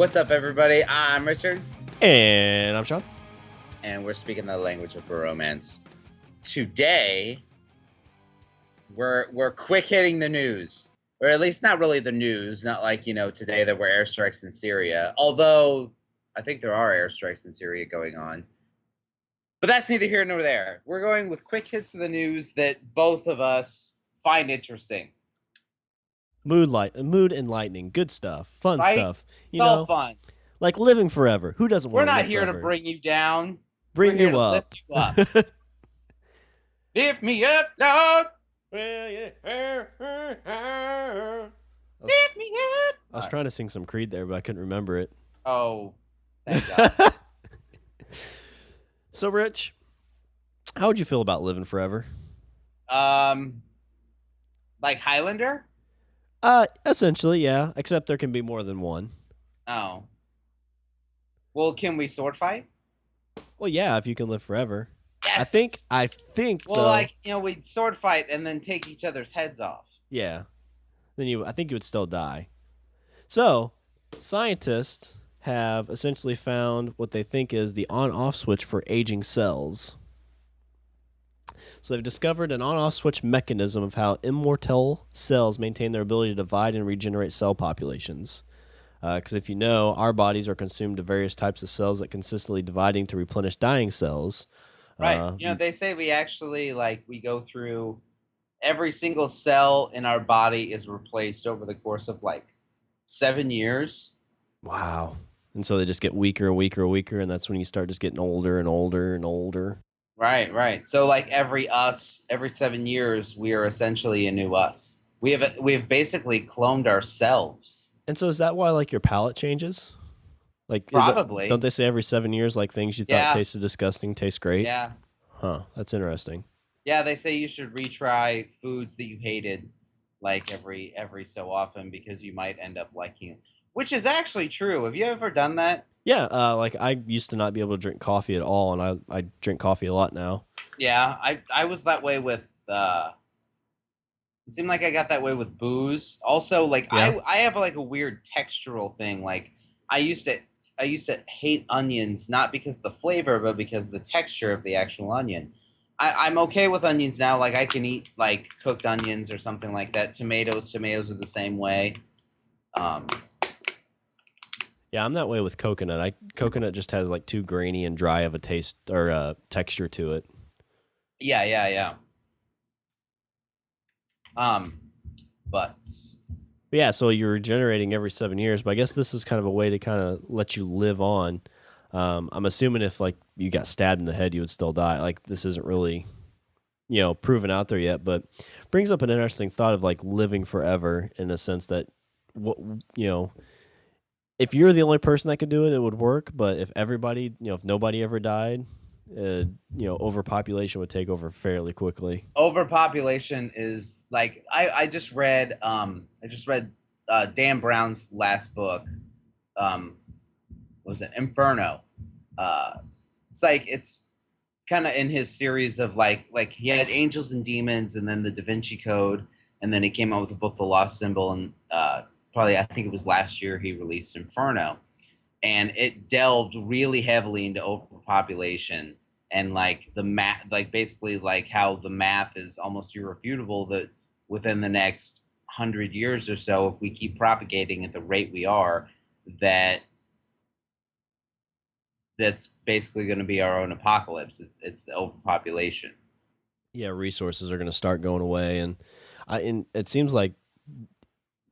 What's up, everybody? I'm Richard, And I'm Shawn. and we're speaking the language of bromance. Today, we're quick hitting the news, or at least not really the news. Not like today there were airstrikes in Syria. Although I think there are airstrikes in Syria going on, but that's neither here nor there. We're going with quick hits of the news that both of us find interesting. Mood enlightening, good stuff, fun Right? stuff. It's all fun. Like living forever. Who doesn't We're want to live not here forever? to bring you down. Bring We're here you to up. lift you up. Lift me up, Lord. Lift me up. I was trying to sing some Creed there, but I couldn't remember it. Oh, thank God. So, Rich, how would you feel about living forever? Like Highlander? Essentially, yeah. Except there can be more than one. Oh. Well, can we sword fight? Well, yeah, if you can live forever. Yes. I think. Well, though, we'd sword fight and then take each other's heads off. Yeah. Then I think you would still die. So, scientists have essentially found what they think is the on-off switch for aging cells. So they've discovered an on-off switch mechanism of how immortal cells maintain their ability to divide and regenerate cell populations. Because if you know, our bodies are consumed to various types of cells that consistently dividing to replenish dying cells. Right. They say we actually, we go through every single cell in our body is replaced over the course of 7 years. Wow. And so they just get weaker and weaker and weaker, and that's when you start just getting older and older and older. Right. So every 7 years, we are essentially a new us. We have basically cloned ourselves. And so is that why your palate changes? Probably. Don't they say every 7 years things you thought tasted disgusting taste great? Yeah. Huh. That's interesting. Yeah, they say you should retry foods that you hated every so often because you might end up liking it. Which is actually true. Have you ever done that? Yeah, I used to not be able to drink coffee at all, and I drink coffee a lot now. Yeah, I was that way with it seemed like I got that way with booze. Also, I have a weird textural thing. I used to hate onions, not because of the flavor, but because of the texture of the actual onion. I'm okay with onions now. I can eat cooked onions or something like that. Tomatoes are the same way. Yeah, I'm that way with coconut. Coconut just has too grainy and dry of a taste or texture to it. Yeah. But yeah, so you're regenerating every 7 years, but I guess this is kind of a way to kind of let you live on. I'm assuming if you got stabbed in the head, you would still die. This isn't really, proven out there yet, but brings up an interesting thought of living forever in a sense that if you're the only person that could do it, it would work. But if everybody, if nobody ever died, overpopulation would take over fairly quickly. Overpopulation is I just read Dan Brown's last book. What was it? Inferno. It's kind of in his series of he had Angels and Demons, and then the Da Vinci Code, and then he came out with the book The Lost Symbol, and probably I think it was last year he released Inferno, and it delved really heavily into overpopulation and the math, basically how the math is almost irrefutable that within the next 100 years or so, if we keep propagating at the rate we are, that's basically going to be our own apocalypse. It's the overpopulation. Yeah, resources are going to start going away, and it seems like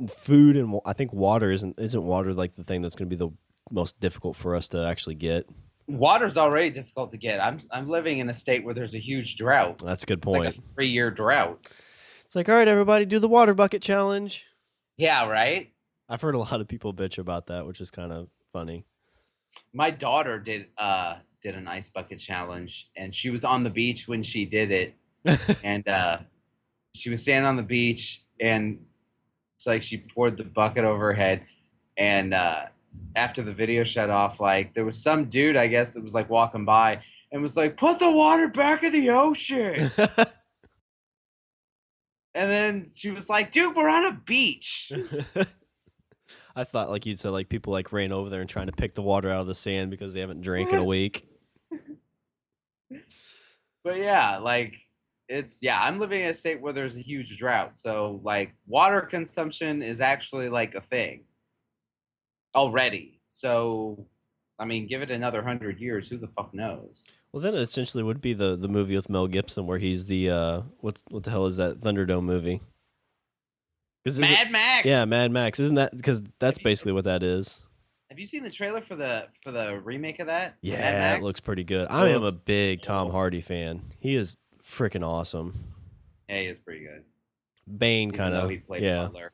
food and I think water isn't water the thing that's going to be the most difficult for us to actually get. Water's already difficult to get. I'm living in a state where there's a huge drought. That's a good point. A 3-year drought. It's all right, everybody, do the water bucket challenge. Yeah, right? I've heard a lot of people bitch about that, which is kind of funny. My daughter did an ice bucket challenge, and she was on the beach when she did it. And she was standing on the beach, and it's she poured the bucket over her head, and after the video shut off, there was some dude, I guess, that was walking by and was put the water back in the ocean. And then she was like, dude, we're on a beach. I thought like you'd said like people like ran over there and trying to pick the water out of the sand because they haven't drank in a week. But yeah, like I'm living in a state where there's a huge drought. So like water consumption is actually like a thing already. So I mean, give it another 100 years, who the fuck knows? Well, then it essentially would be the movie with Mel Gibson where he's the what the hell is that Thunderdome movie? Because is it Mad Max. yeah Mad Max? Isn't that because that's Have you basically what that is? have you seen the trailer for the remake of that? Mad Yeah, it looks Max? pretty good. It I am a looks big Tom awesome. Hardy fan. He is freaking awesome. Yeah, he is pretty good. Bane Even kind though of he played yeah. Butler.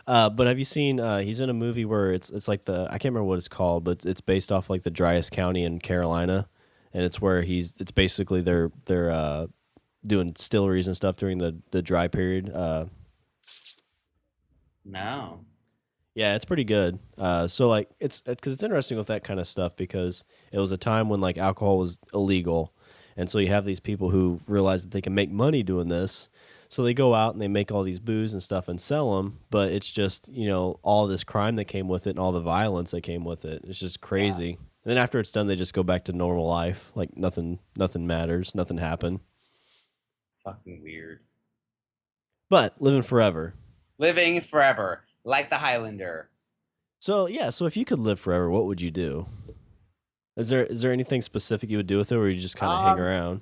But have you seen? He's in a movie where it's like the I can't remember what it's called, but it's based off like the driest county in Carolina, and it's where it's basically they're doing distilleries and stuff during the dry period. No. Yeah, it's pretty good. So like it's because it's interesting with that kind of stuff because it was a time when like alcohol was illegal, and so you have these people who realize that they can make money doing this, so they go out and they make all these booze and stuff and sell them. But it's just all this crime that came with it and all the violence that came with it. It's just Yeah. crazy. And then after it's done, they just go back to normal life, like nothing matters, nothing happened. It's fucking weird. But living forever. Living forever, like the Highlander. So yeah, so if you could live forever, what would you do? Is there anything specific you would do with it, or you just kind of hang Um, around?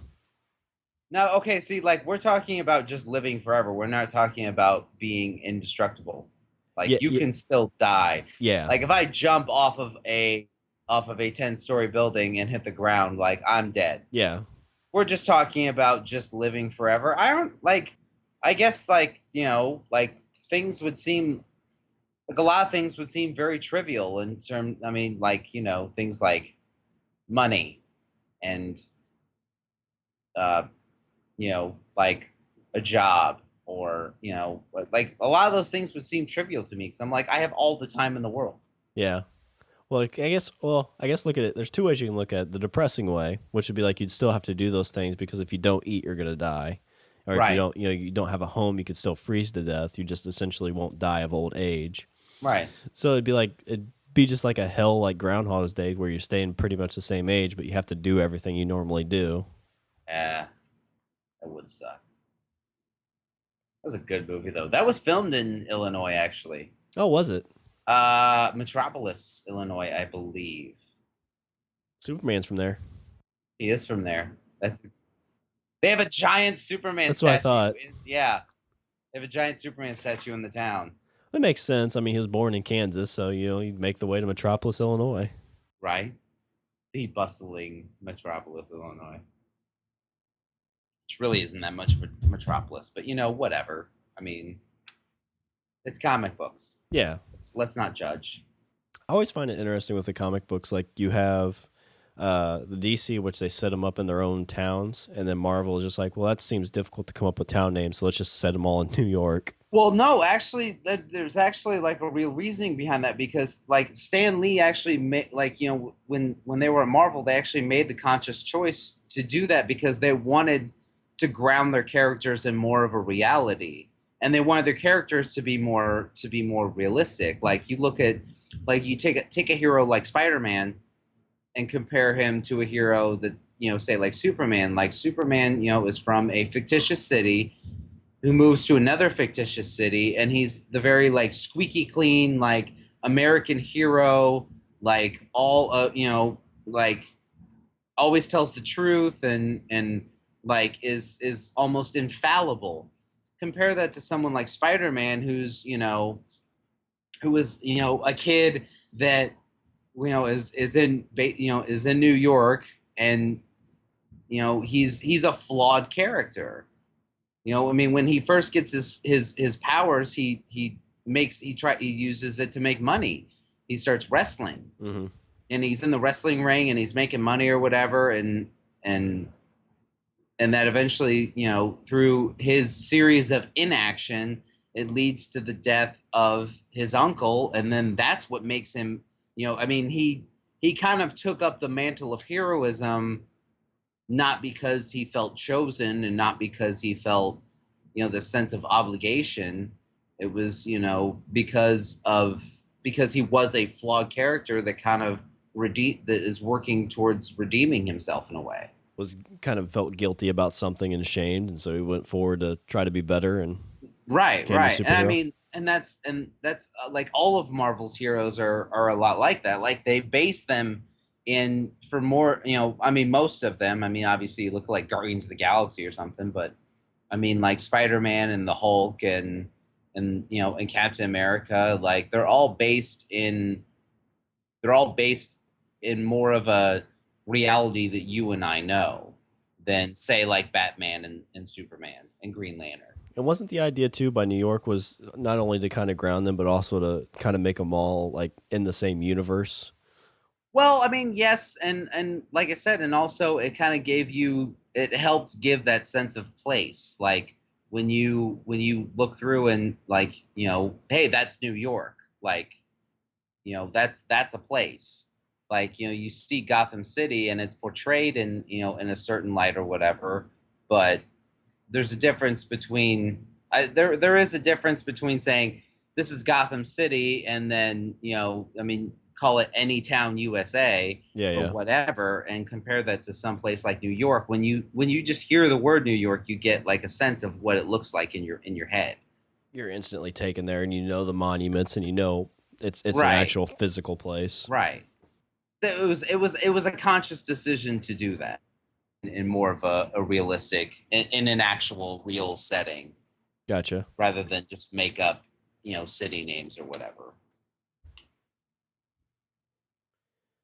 no, okay, see, like we're talking about just living forever. We're not talking about being indestructible. Like Yeah, you yeah, can still die. yeah, Like if I jump off of a 10-story building and hit the ground, like I'm dead. yeah, We're just talking about just living forever. I don't like I guess like, like things would seem like a lot of things would seem very trivial in terms I mean, like, things like money and uh like a job or like a lot of those things would seem trivial to me because I'm like I have all the time in the world. yeah. Well, I guess look at it. There's two ways you can look at it. The depressing way, which would be like you'd still have to do those things because if you don't eat, you're gonna die, or if you Right. don't have a home, you could still freeze to death. You just essentially won't die of old age. Right. So it'd be just like a hell like Groundhog's Day where you're staying pretty much the same age, but you have to do everything you normally do. Yeah, that would suck. That was a good movie though. That was filmed in Illinois actually. Oh, was it? Metropolis, Illinois, I believe. Superman's from there. He is from there. They have a giant Superman That's what I statue. thought. Yeah, they have a giant Superman statue in the town. It makes sense. I mean, he was born in Kansas, so you'd make the way to Metropolis, Illinois. Right? The bustling Metropolis, Illinois. Which really isn't that much of a metropolis, but whatever. I mean, it's comic books. Yeah, Let's not judge. I always find it interesting with the comic books. Like you have the DC, which they set them up in their own towns, and then Marvel is just like, well, that seems difficult to come up with town names, so let's just set them all in New York. Well, no, actually, there's actually like a real reasoning behind that because like Stan Lee actually made like when they were at Marvel, they actually made the conscious choice to do that because they wanted to ground their characters in more of a reality, and they wanted their characters to be more realistic. Like you look at like you take a hero like Spider-Man and compare him to a hero that say like Superman. Like Superman, is from a fictitious city who moves to another fictitious city, and he's the very like squeaky clean like American hero, like all like always tells the truth and like is almost infallible. Compare that to someone like Spider-Man, who is a kid that is in New York, and he's a flawed character. I mean, when he first gets his powers, he uses it to make money. He starts wrestling, Hmm. and he's in the wrestling ring, and he's making money or whatever, and that eventually, through his series of inaction, it leads to the death of his uncle, and then that's what makes him. I mean, he kind of took up the mantle of heroism not because he felt chosen and not because he felt the sense of obligation. It was because of because he was a flawed character that kind of that is working towards redeeming himself in a way. Was kind of felt guilty about something and ashamed, and so he went forward to try to be better and Right, became a right. And I superhero. mean, and that's like all of Marvel's heroes are a lot like that. Like they base them in for more, I mean, most of them. I mean, obviously, you look like Guardians of the Galaxy or something, but I mean, like Spider-Man and the Hulk and Captain America, like they're all based in more of a reality that you and I know than say like Batman and Superman and Green Lantern. And wasn't the idea too by New York was not only to kind of ground them, but also to kind of make them all like in the same universe? Well, I mean, yes, and like I said, and also it kind of it helped give that sense of place. Like when you look through and like, hey, that's New York. Like, that's a place. Like, you see Gotham City and it's portrayed in a certain light or whatever, but there's a difference between there is a difference between saying this is Gotham City and then I mean, call it any town USA Yeah, or yeah. whatever, and compare that to some place like New York. When you just hear the word New York, you get like a sense of what it looks like in your head. You're instantly taken there, and you know the monuments, and you know it's an Right, actual physical place. right. It was a conscious decision to do that in more of a realistic in an actual real setting Gotcha. rather than just make up city names or whatever.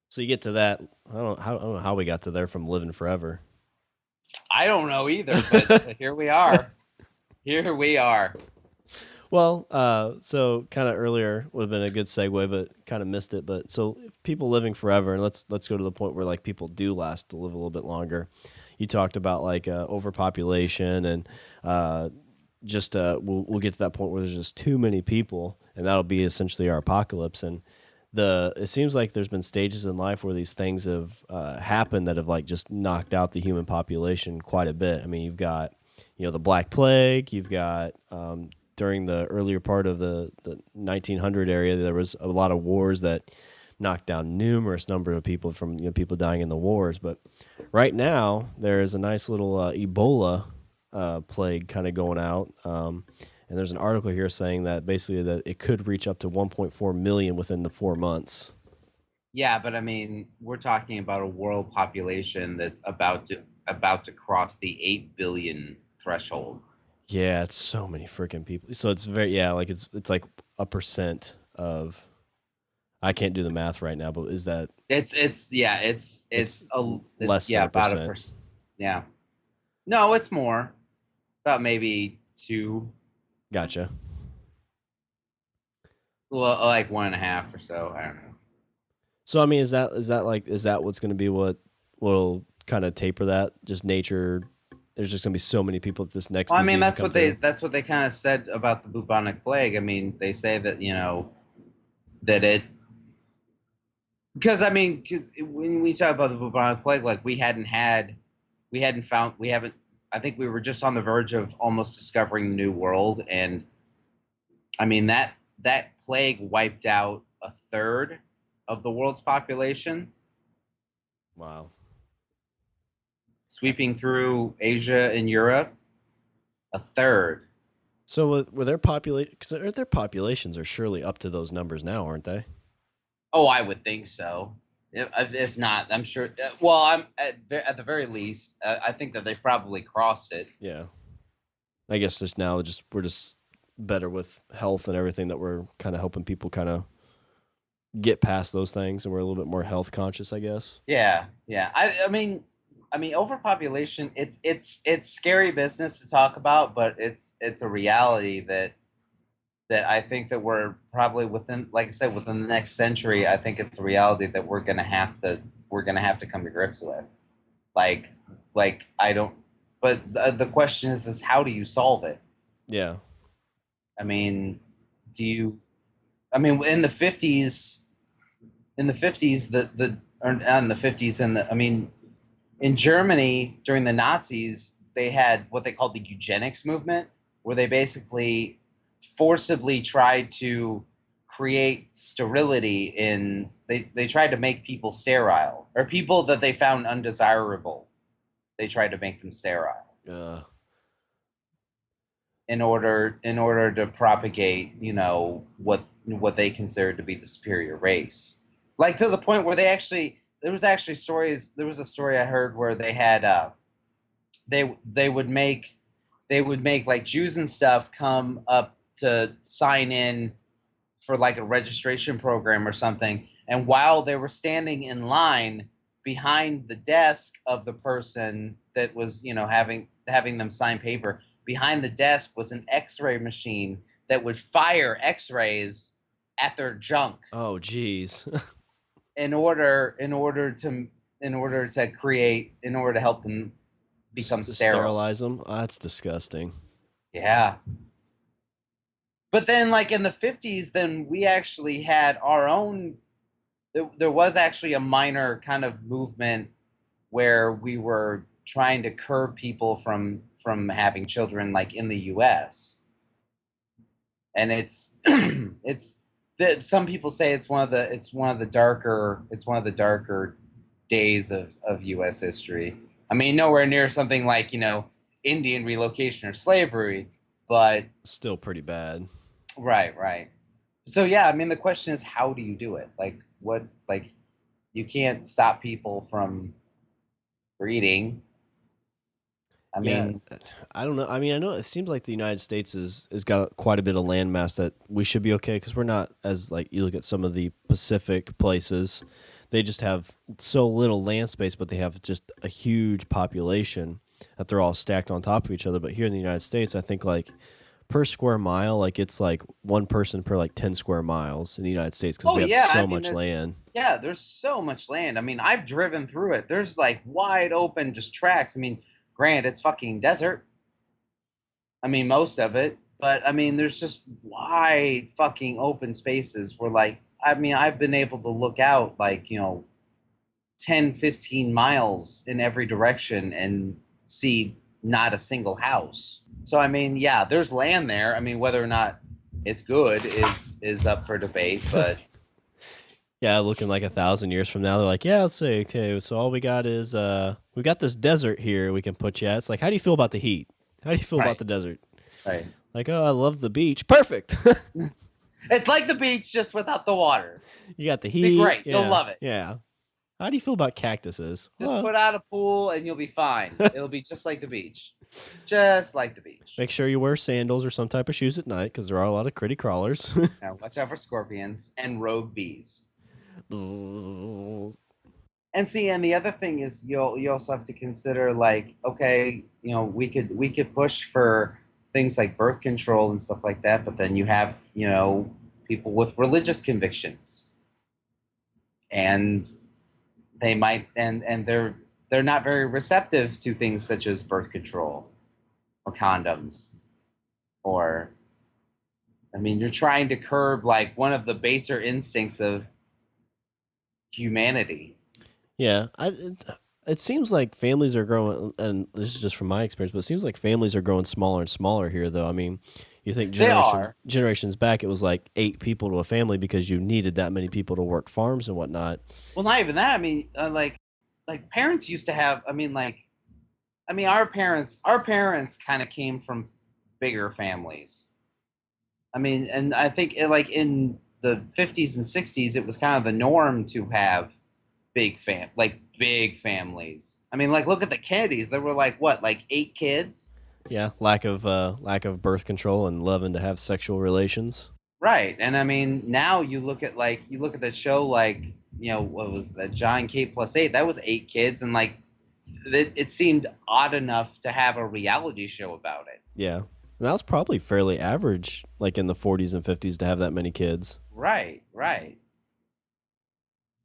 So you get to that. I don't know how we got to there from Living Forever. I don't know either, but here we are. Here we are. Well, so kind of earlier would have been a good segue, but kind of missed it. But so if people living forever, and let's go to the point where like people do last to live a little bit longer. You talked about like overpopulation and just we'll get to that point where there's just too many people, and that'll be essentially our apocalypse. And it seems like there's been stages in life where these things have happened that have like just knocked out the human population quite a bit. I mean, you've got the Black Plague, you've got during the earlier part of the 1900 area, there was a lot of wars that knocked down numerous number of people from people dying in the wars. But right now, there is a nice little Ebola plague kind of going out. And there's an article here saying that basically that it could reach up to 1.4 million within the 4 months. Yeah, but I mean, we're talking about a world population that's about to cross the 8 billion threshold. Yeah, it's so many freaking people. So it's like it's like a percent of. I can't do the math right now, but is that less than a about a percent? percent. Yeah, no, it's more, about maybe two, Gotcha. well, like 1.5 or so. I don't know. So I mean, is that what's going to be what will kind of taper that? Just nature. There's just going to be so many people that this next. Well, I mean, disease will come through. that's what they kind of said about the bubonic plague. I mean, they say that that it because I mean, because when we talk about the bubonic plague, like we hadn't found, we haven't. I think we were just on the verge of almost discovering the new world, and I mean that plague wiped out a third of the world's population, Wow. sweeping through Asia and Europe. A third. So were their population? Because their populations are surely up to those numbers now, aren't they? Oh, I would think so. If not, I'm sure. Well, I'm at the very least. I think that they've probably crossed it. Yeah. I guess just now, we're just better with health and everything that we're kind of helping people kind of get past those things, and we're a little bit more health conscious, I guess. Yeah, yeah. I mean, overpopulation. It's scary business to talk about, but it's a reality that I think that we're probably within, like I said, within the next century. I think it's a reality that we're gonna have to come to grips with. Like I don't. But the question is how do you solve it? Yeah. I mean, do you? I mean, in the 50s, or not in the 50s, I mean, in Germany during the Nazis, they had what they called the eugenics movement, where they basically forcibly tried to create sterility in they tried to make people sterile, or people that they found undesirable. They tried to make them sterile Uh, in order to propagate, what they considered to be the superior race. Like, to the point where there was actually stories. There was a story I heard where they had they would make like Jews and stuff come up to sign in for like a registration program or something, and while they were standing in line behind the desk of the person that was, having them sign paper, behind the desk was an X-ray machine that would fire X-rays at their junk oh, geez. in order in order to in order to help them become sterile. Sterilize them. Oh, that's disgusting. Yeah. But then, like, in the 50s, then we actually had our own. There was actually a minor kind of movement where we were trying to curb people from having children, like, in the U.S. And it's that some people say it's one of the darker days of U.S. history. I mean, nowhere near something like, Indian relocation or slavery, but Still pretty bad. right, right. So yeah, I mean, the question is, how do you do it? Like, what? Like, you can't stop people from breeding. I Yeah, mean, I don't know. I mean, I know it seems like the United States is got quite a bit of landmass that we should be okay because we're not as like you look at some of the Pacific places, they just have so little land space, but they have just a huge population that they're all stacked on top of each other. But here in the United States, I think like per square mile, like it's like one person per like 10 square miles in the United States because oh we have yeah, I so mean, much land. there's so much land. I mean, I've driven through it. There's like wide open just tracks. I mean, granted, it's fucking desert. I mean, most of it, but I mean, there's just wide fucking open spaces where, like, I mean, I've been able to look out, like, 10, 15 miles in every direction and see not a single house. So I mean, yeah, there's land there. I mean, whether or not it's good is up for debate, but Yeah, looking like 1,000 years from now, they're like, yeah, let's say, okay, so all we got is we got this desert here we can put you at. It's like, how do you feel about the heat? How do you feel about right, the desert? right. Like, oh, I love the beach. Perfect. It's like the beach just without the water. You got the Be heat. great. You'll Yeah, love it. yeah. How do you feel about cactuses? Just Well, put out a pool and you'll be fine. It'll be just like the beach. Just like the beach. make sure you wear sandals or some type of shoes at night because there are a lot of critty crawlers. Now, watch out for scorpions and rogue bees. And see, and the other thing is, you also have to consider, like, okay, we could push for things like birth control and stuff like that, but then you have, people with religious convictions, and they're not very receptive to things such as birth control or condoms, or, I mean, you're trying to curb, like, one of the baser instincts of humanity. Yeah, it seems like families are growing, and this is just from my experience, but it seems like families are growing smaller and smaller here. Though, I mean, you think They generations are. generations back, it was like 8 people to a family because you needed that many people to work farms and whatnot. Well, not even that. I mean, like parents used to have. I mean, our parents kind of came from bigger families. I mean, and I think, like, in the 50s and 60s, it was kind of the norm to have big families. I mean, like, look at the Kennedys. There were, like, what, like 8 kids? Yeah, lack of birth control and loving to have sexual relations. Right. And I mean, now you look at the show, like, what was that, John K plus 8? That was 8 kids, and, like, it seemed odd enough to have a reality show about it. Yeah, and that was probably fairly average, like in the 40s and 50s, to have that many kids. Right, right.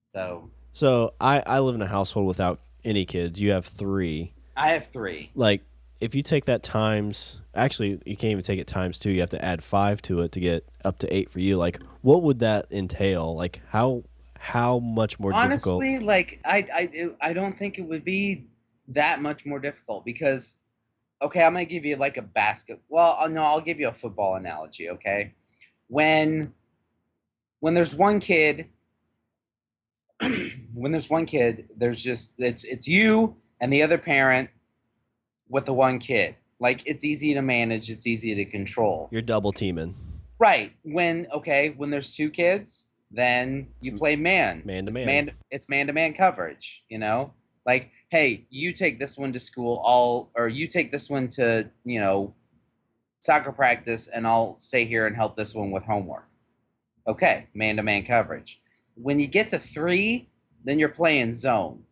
So So I live in a household without any kids. You have three. I have three. Like if you take that times, actually you can't even take it times two. You have to add five to it to get up to eight for you. Like what would that entail? Like how much more difficult? Honestly, like, I don't think it would be that much more difficult, because, okay, I'm gonna give you like a basket. Well, no, I'll give you a football analogy. Okay, when when there's one kid, when there's one kid, there's just it's you and the other parent with the one kid. Like it's easy to manage, it's easy to control. You're double teaming. Right. When there's two kids, then you It's play man. man to It's man. man to man coverage, you know? Like, hey, you take this one to school, or you take this one to, soccer practice and I'll stay here and help this one with homework. Okay, man to man coverage. When you get to three, then you're playing zone.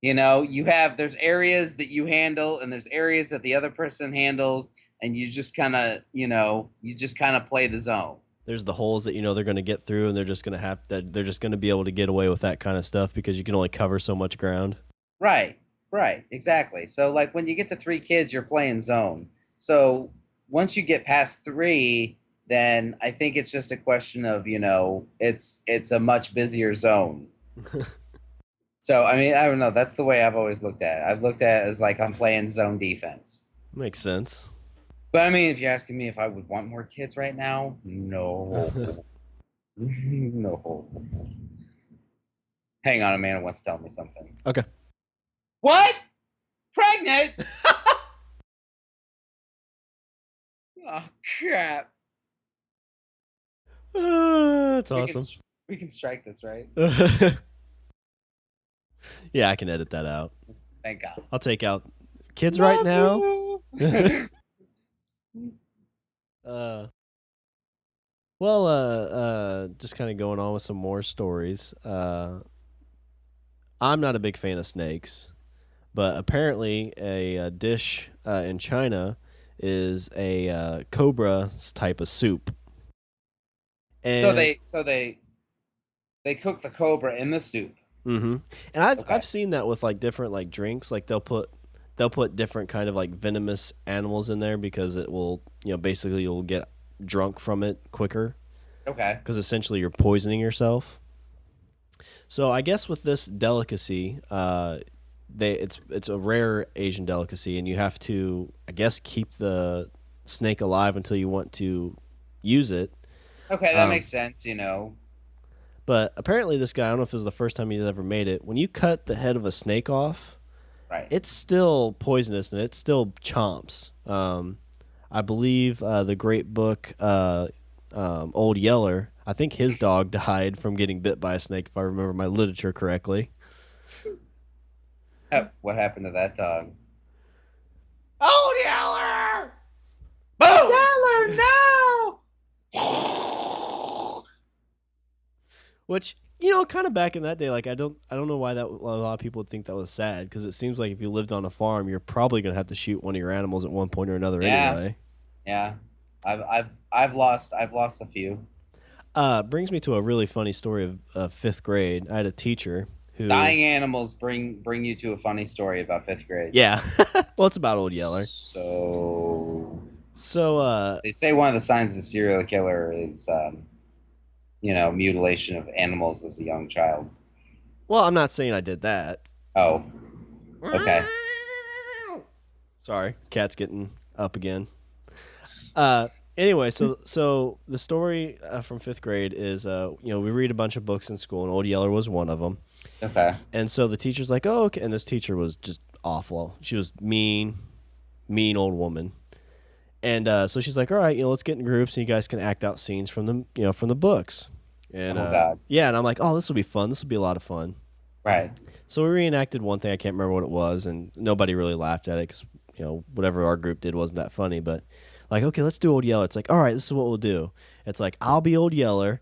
There's areas that you handle and there's areas that the other person handles, and you just kind of, play the zone. There's the holes that they're going to get through, and they're just going to be able to get away with that kind of stuff because you can only cover so much ground. Right, exactly. So like when you get to three kids, you're playing zone. So once you get past three, then I think it's just a question of, it's a much busier zone. So, I mean, I don't know. That's the way I've always looked at it. I've looked at it as like I'm playing zone defense. Makes sense. But I mean, if you're asking me if I would want more kids right now, no. No. Hang on, Amanda wants to tell me something. Okay. What? Pregnant? Oh, crap. That's awesome. We can strike this, right? Yeah, I can edit that out. Thank God. I'll take out kids right now. Just kind of going on with some more stories. I'm not a big fan of snakes, but apparently a dish in China is a Cobra type of soup. And so they cook the cobra in the soup. Mm-hmm. And I've seen that with like different like drinks. Like they'll put different kind of like venomous animals in there because it will basically you'll get drunk from it quicker. Okay. Because essentially you're poisoning yourself. So I guess with this delicacy, it's a rare Asian delicacy, and you have to, I guess, keep the snake alive until you want to use it. Okay, that makes sense. But apparently, this guy, I don't know if it was the first time he's ever made it. When you cut the head of a snake off, right, it's still poisonous and it still chomps. I believe the great book Old Yeller, I think his dog died from getting bit by a snake, if I remember my literature correctly. What happened to that dog? Old Yeller! Boom! Yeller, no! Which, kind of back in that day, like I don't know why that a lot of people would think that was sad, because it seems like if you lived on a farm, you're probably gonna have to shoot one of your animals at one point or another anyway. Yeah, I've lost a few. Brings me to a really funny story of fifth grade. I had a teacher who dying animals bring you to a funny story about fifth grade. Yeah, well, it's about Old Yeller. So they say one of the signs of a serial killer is mutilation of animals as a young child. Well, I'm not saying I did that. Oh, okay. Sorry, cat's getting up again. Anyway, so the story from fifth grade is, we read a bunch of books in school, and Old Yeller was one of them. Okay. And so the teacher's like, oh, okay. And this teacher was just awful. She was mean old woman. And so she's like, all right, let's get in groups and you guys can act out scenes from the books. And God. yeah, and I'm like, oh, this will be fun. This will be a lot of fun. Right. So we reenacted one thing. I can't remember what it was, and nobody really laughed at it because whatever our group did wasn't that funny. But like, okay, let's do Old Yeller. It's like, all right, this is what we'll do. It's like, I'll be Old Yeller,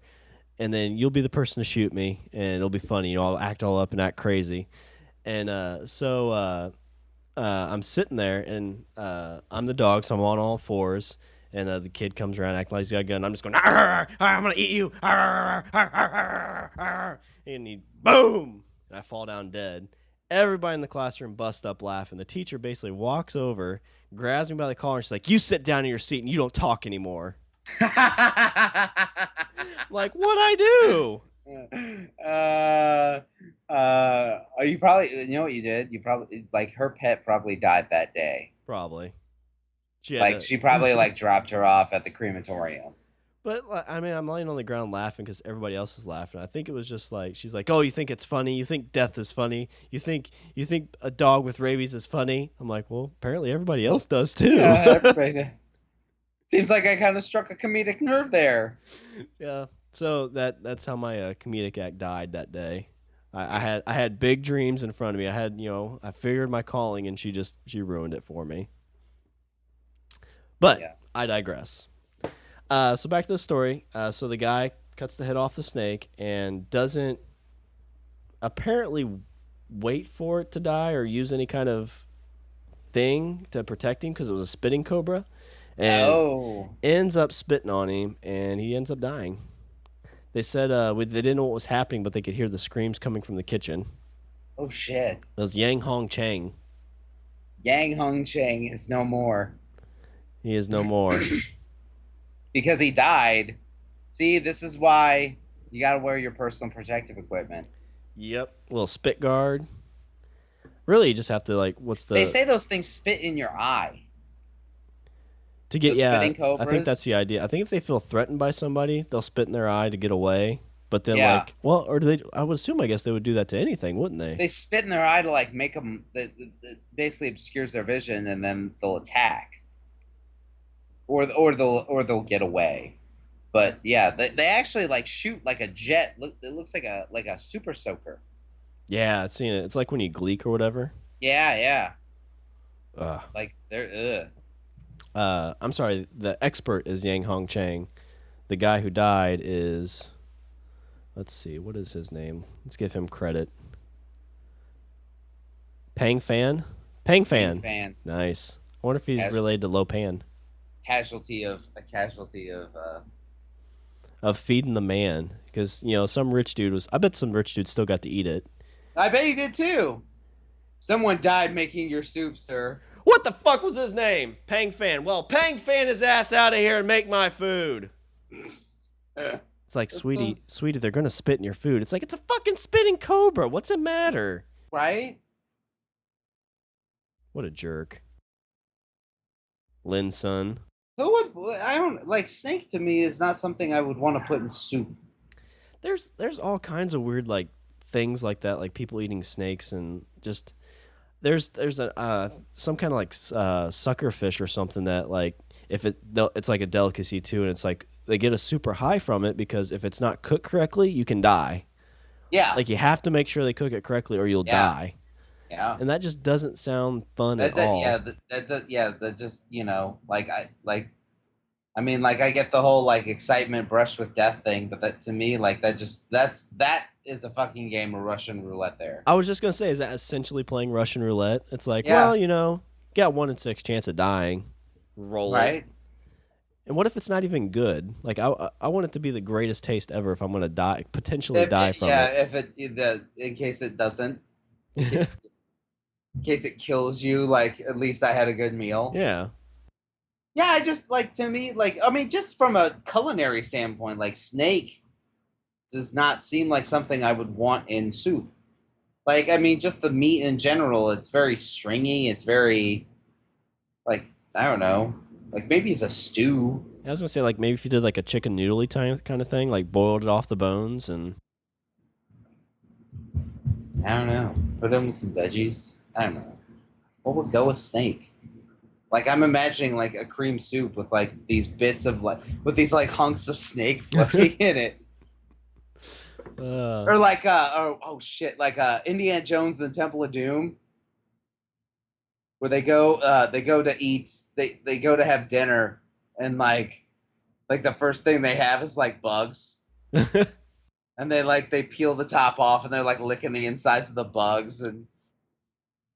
and then you'll be the person to shoot me, and it'll be funny. I'll act all up and act crazy. And so I'm sitting there, and I'm the dog, so I'm on all fours. And the kid comes around acting like he's got a gun. I'm just going, arr, arr, I'm going to eat you. Arr, arr, arr, arr. And he, boom, and I fall down dead. Everybody in the classroom busts up laughing. The teacher basically walks over, grabs me by the collar, and she's like, you sit down in your seat and you don't talk anymore. Like, what'd I do? You probably, you know what you did? You probably, like, her pet probably died that day. Probably. She probably, like, dropped her off at the crematorium. But like, I mean, I'm laying on the ground laughing because everybody else is laughing. I think it was just like she's like, "Oh, you think it's funny? You think death is funny? You think a dog with rabies is funny?" I'm like, "Well, apparently everybody else does too." Yeah, everybody. Seems like I kind of struck a comedic nerve there. Yeah. So that's how my comedic act died that day. I had big dreams in front of me. I figured my calling, and she ruined it for me. But Yeah. I digress. So back to the story. So the guy cuts the head off the snake and doesn't apparently wait for it to die or use any kind of thing to protect him because it was a spitting cobra, and Oh. ends up spitting on him, and he ends up dying. They said they didn't know what was happening, but they could hear the screams coming from the kitchen. Oh shit. It was Yang Hong Chang. Yang Hung Chang is no more He is no more. because he died. See, this is why you got to wear your personal protective equipment. Yep. Little spit guard. Really, you just have to like, what's the? They say those things spit in your eye. To get Those yeah, spitting I think that's cobras. the idea. I think if they feel threatened by somebody, they'll spit in their eye to get away. But then Yeah. like, well, or do they? I would assume. I guess they would do that to anything, wouldn't they? They spit in their eye to like make them. That basically obscures their vision, and then they'll attack, or they'll get away. But yeah, they actually like shoot like a jet. It looks like a super soaker. Yeah, I've seen it. It's like when you gleek or whatever. Yeah, yeah. Ugh. Like they're I'm sorry. The expert is Yang Hong Chang. The guy who died is. Let's see. What is his name? Let's give him credit. Pang Fan. Pang Fan. fan Nice. I wonder if he's As- related to Lo Pan. casualty of Of feeding the man, because some rich dude was. I bet some rich dude still got to eat it. I bet you did too. Someone died making your soup, sir. What the fuck was his name? Pang Fan. Well, Pang Fan his ass out of here and make my food. It's like, sweetie, they're gonna spit in your food. It's like, it's a fucking spitting cobra. What's it matter? Right? What a jerk. Lynn's son. Who would? I don't like snake. To me, is not something I would want to put in soup. There's all kinds of weird like things like that, like people eating snakes, and just there's a some kind of like sucker fish or something that like if it's like a delicacy too, and it's like they get a super high from it because if it's not cooked correctly, you can die. Yeah. Like you have to make sure they cook it correctly or you'll die. Yeah. And that just doesn't sound fun at all. Yeah. That just I mean, like I get the whole like excitement brush with death thing, but that to me, like that is a fucking game of Russian roulette there. I was just gonna say, is that essentially playing Russian roulette? It's like, Yeah. well, got 1 in 6 chance of dying. Roll it. Right? And what if it's not even good? Like I want it to be the greatest taste ever if I'm gonna die, potentially die from it. In case it doesn't, in case it kills you, like at least I had a good meal. Yeah. Yeah, I just like to me, like I mean, just from a culinary standpoint, like snake does not seem like something I would want in soup. Like, I mean, just the meat in general, it's very stringy. It's very, like, I don't know. Like, maybe it's a stew. I was gonna say like maybe if you did like a chicken noodle-y kind of thing, like boiled it off the bones and. I don't know. Put in with some veggies. I don't know. What would go with snake? Like, I'm imagining like a cream soup with like these bits of like with these like hunks of snake floating in it, or like oh shit, like Indiana Jones and the Temple of Doom, where they go to eat, they go to have dinner, and like the first thing they have is like bugs. And they peel the top off and they're like licking the insides of the bugs, and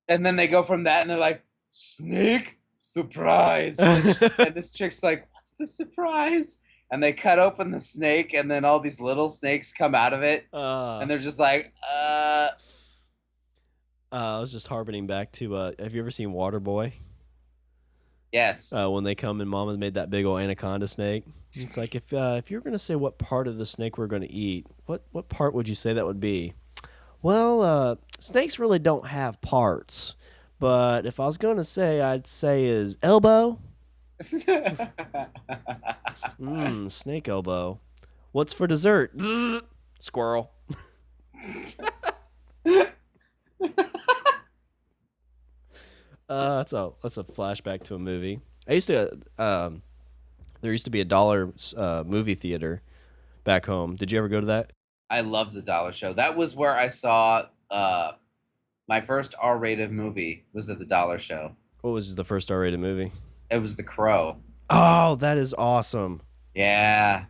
then they go from that and they're like, snake surprise. And this chick's like, what's the surprise? And they cut open the snake and then all these little snakes come out of it. And they're just like, I was just harkening back to have you ever seen Waterboy? Yes. When they come and Mama's made that big old anaconda snake. It's like if you were gonna say what part of the snake we're gonna eat, what part would you say that would be? Well, snakes really don't have parts, but if I was gonna say, I'd say his elbow. Snake elbow. What's for dessert? Squirrel. That's a flashback to a movie. I used to there used to be a dollar movie theater back home. Did you ever go to that? I love the Dollar Show. That was where I saw my first R-rated movie was at the Dollar Show. What was the first R-rated movie? It was The Crow. Oh, that is awesome. Yeah,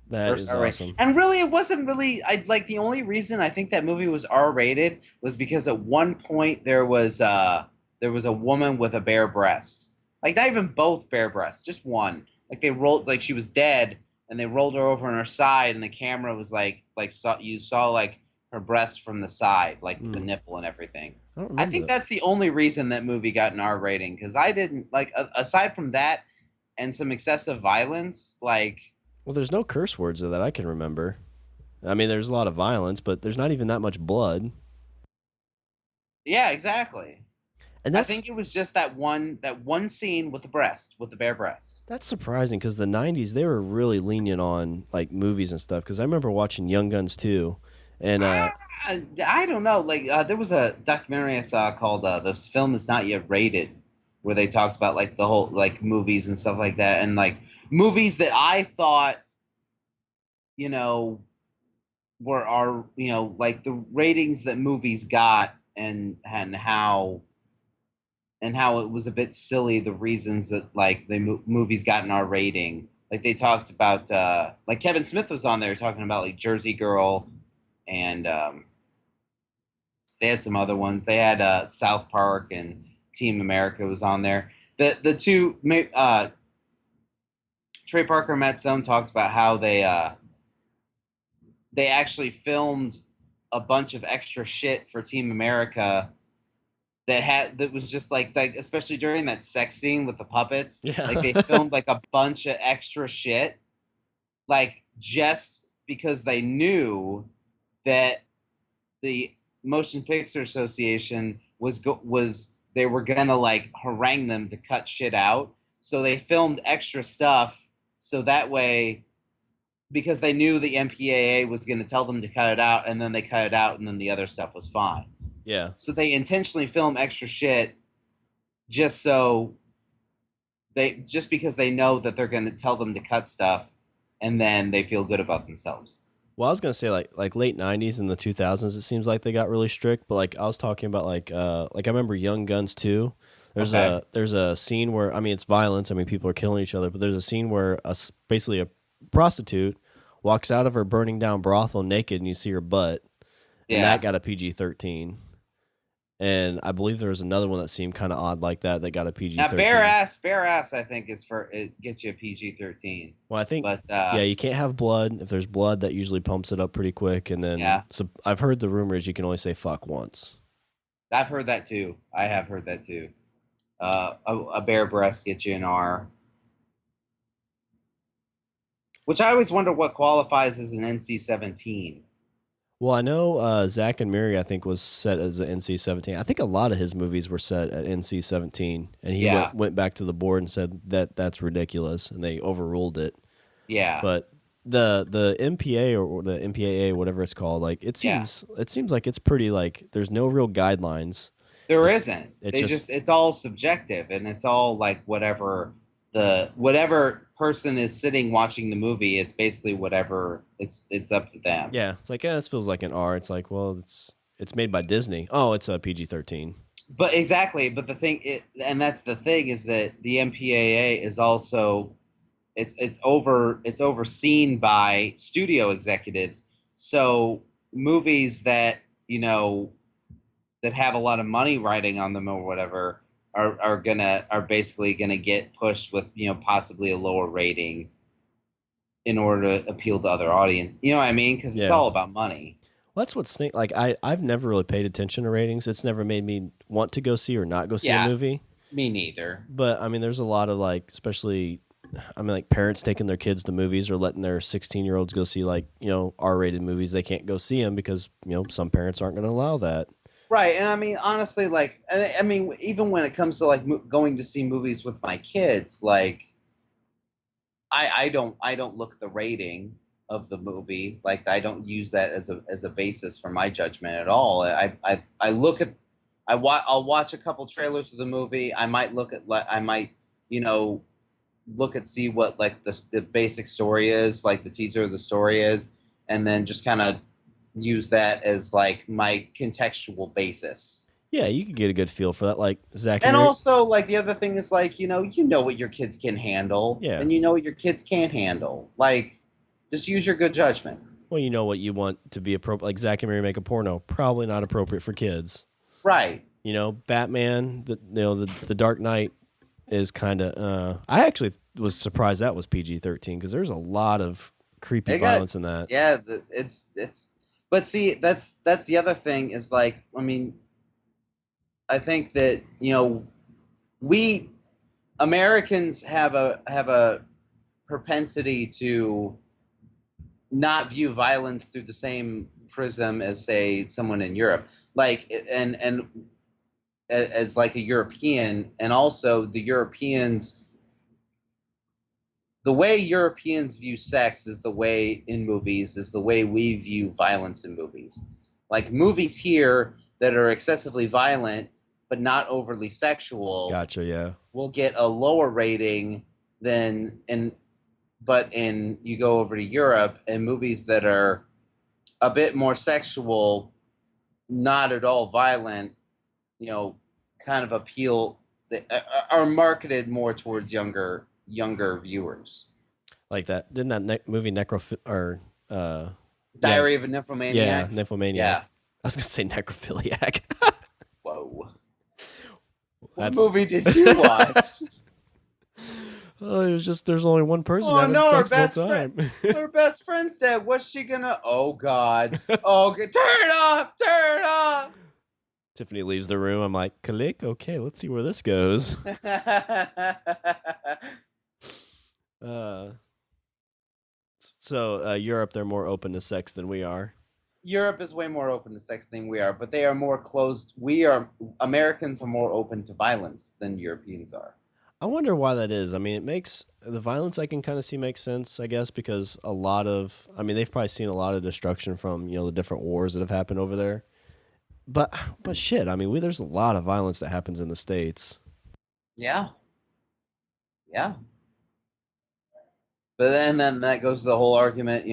That first is R-rated. awesome. And really, it wasn't really. I like the only reason I think that movie was R-rated was because at one point there was a woman with a bare breast. Like not even both bare breasts, just one. Like they rolled like she was dead, and they rolled her over on her side, and the camera was like saw you saw like her breast from the side, like the nipple and everything. I don't I remember think that. that's the only reason that movie got an R rating because I didn't like aside from that and some excessive violence, like Well, there's no curse words that I can remember. I mean, there's a lot of violence, but there's not even that much blood. yeah, exactly. And I that's think it was just that one scene with the breast, with the bare breast. that's surprising because the '90s they were really lenient on like movies and stuff. Because I remember watching Young Guns too, and I don't know. Like there was a documentary I saw called "This Film Is Not Yet Rated," where they talked about like the whole like movies and stuff like that, and like movies that I thought you know were our like the ratings that movies got and how it was a bit silly the reasons that like the movies got an R rating. Like they talked about like Kevin Smith was on there talking about like Jersey Girl and they had some other ones. They had South Park and Team America was on there. The two Trey Parker and Matt Stone talked about how they actually filmed a bunch of extra shit for Team America that was just like especially during that sex scene with the puppets, like they yeah, filmed like a bunch of extra shit, like just because they knew that the Motion Picture Association was they were gonna like harangue them to cut shit out, so they filmed extra stuff so that way because they knew the MPAA was going to tell them to cut it out, and then they cut it out, and then the other stuff was fine. yeah. So they intentionally film extra shit just so just because they know that they're going to tell them to cut stuff, and then they feel good about themselves. Well, I was gonna say like late '90s and the 2000s. It seems like they got really strict, but like I was talking about like I remember Young Guns too. Okay. There's a scene where I mean it's violence. I mean people are killing each other, but there's a scene where basically a prostitute walks out of her burning down brothel naked, and you see her butt, and that Yeah. got a PG-13. And I believe there was another one that seemed kind of odd like that got a Now, bare PG-13. ass, bare ass, I think is for it gets you a PG-13. Well, I think But yeah, you can't have blood. If there's blood, that usually pumps it up pretty quick. And then yeah, so I've heard the rumor is you can only say fuck once. I've heard that too. I have heard that too. A bare breast gets you an R, which I always wonder what qualifies as an NC-17. Well, I know Zach and Miri, I think, was set as an NC-17. I think a lot of his movies were set at NC-17, and he Yeah, went back to the board and said that that's ridiculous, and they overruled it. yeah, But the MPA or the MPAA, whatever it's called, like yeah. it seems like it's pretty like there's no real guidelines. There It's isn't. it's They just just it's all subjective and it's all like whatever person is sitting watching the movie, it's basically whatever it's up to them. yeah, it's like this feels like an R. It's like well, it's made by Disney. Oh, it's a PG-13. But exactly, but and that's the thing is that the MPAA is also it's overseen by studio executives. So movies that, that have a lot of money riding on them or whatever are basically gonna get pushed with possibly a lower rating in order to appeal to other audience. You know what I mean? Because it's Yeah. all about money. Well, that's what Snake like. I've never really paid attention to ratings. It's never made me want to go see or not go see a Yeah, movie. me neither. But I mean, there's a lot of like, especially, I mean, like parents taking their kids to movies or letting their 16-year-olds go see like R-rated movies. They can't go see them because some parents aren't going to allow that. Right, and I mean honestly, like I mean, even when it comes to like going to see movies with my kids, like I don't look at the rating of the movie. Like I don't use that as a basis for my judgment at all. I look at I'll watch a couple trailers of the movie. I might you know look at see what like the basic story is, like the teaser of the story is, and then just kind of use that as like my contextual basis. Yeah, you could get a good feel for that. Like Zach and And Mary. also, like the other thing is like you know what your kids can handle, Yeah. and you know what your kids can't handle. Like, just use your good judgment. Well, you know what you want to be appropriate. Like Zach and Mary make a porno, probably not appropriate for kids. Right. You know, Batman, the Dark Knight is kind of. I actually was surprised that was PG-13 because there's a lot of creepy It got violence in that. yeah. It's. But see, that's the other thing is like I mean I think that we Americans have a propensity to not view violence through the same prism as say someone in Europe, like and as like a European, and also the way Europeans view sex is the way in movies is the way we view violence in movies. Like movies here that are excessively violent but not overly sexual Gotcha. Yeah. will get a lower rating than in you go over to Europe and movies that are a bit more sexual, not at all violent, you know, kind of appeal that are marketed more towards younger viewers. Like that. Didn't that movie uh yeah, Diary of a yeah, Nymphomaniac. Nymphomaniac. Yeah. I was gonna say necrophiliac. Whoa. What That's movie did you watch? oh, it was just there's only one person Oh having no, our sex the whole best friend. time. Her best friend's dead. What's she gonna? Oh God. Oh, turn it off! Turn it off! Tiffany leaves the room. I'm like, click. Okay, let's see where this goes. Uh, so Europe, they're more open to sex than we are. Europe is way more open to sex than we are, but they are more closed. We are Americans are more open to violence than Europeans are. I wonder why that is. I mean, it makes the violence I can kind of see makes sense, I guess, because I mean, they've probably seen a lot of destruction from the different wars that have happened over there. But shit, I mean, there's a lot of violence that happens in the States. Yeah, yeah. But then that goes to the whole argument.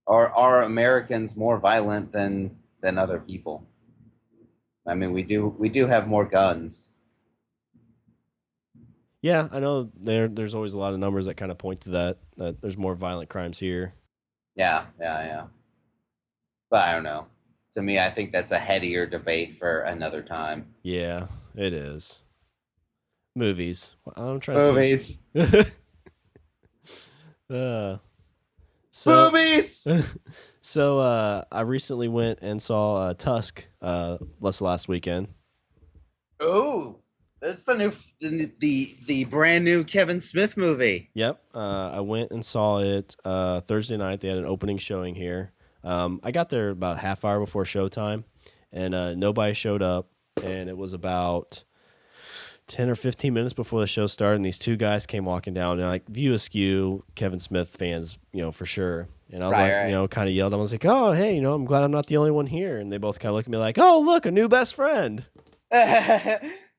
Are Americans more violent than other people? I mean, we do have more guns. Yeah, I know there's always a lot of numbers that kind of point to that there's more violent crimes here. Yeah, yeah, yeah. But I don't know. To me, I think that's a headier debate for another time. Yeah, it is. Movies. I'm trying to Movies. see. uh, so Movies. I recently went and saw Tusk last weekend. Oh, that's the brand new Kevin Smith movie. Yep. I went and saw it Thursday night. They had an opening showing here. I got there about half hour before showtime, and nobody showed up. And it was about 10 or 15 minutes before the show started, and these two guys came walking down, and like View Askew, Kevin Smith fans, for sure. And I was Right. kind of yelled. I was like, "Oh, hey, I'm glad I'm not the only one here." And they both kind of looked at me like, "Oh, look, a new best friend."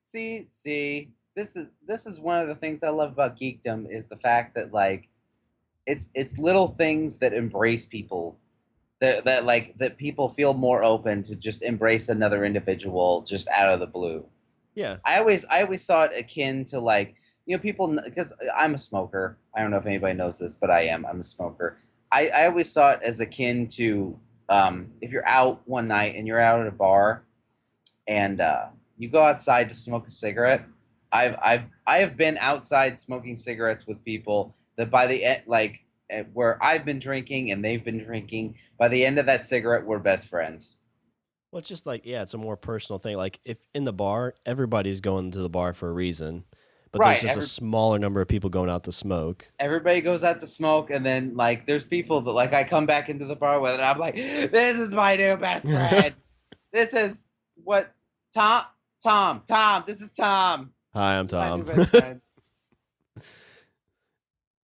See, this is one of the things I love about geekdom is the fact that like it's little things that embrace people that people feel more open to just embrace another individual just out of the blue. Yeah. I always saw it akin to like people, because I'm a smoker. I don't know if anybody knows this, but I'm a smoker. I always saw it as akin to if you're out one night and you're out at a bar and you go outside to smoke a cigarette. I have been outside smoking cigarettes with people that by the end, like where I've been drinking and they've been drinking. By the end of that cigarette, we're best friends. Well, it's just like, yeah, it's a more personal thing. Like if in the bar, everybody's going to the bar for a reason, but there's Right. just a smaller number of people going out to smoke. Everybody goes out to smoke, and then like there's people that like I come back into the bar with, and I'm like, this is my new best friend. This is what Tom. This is Tom. Hi, I'm My new Tom. best friend.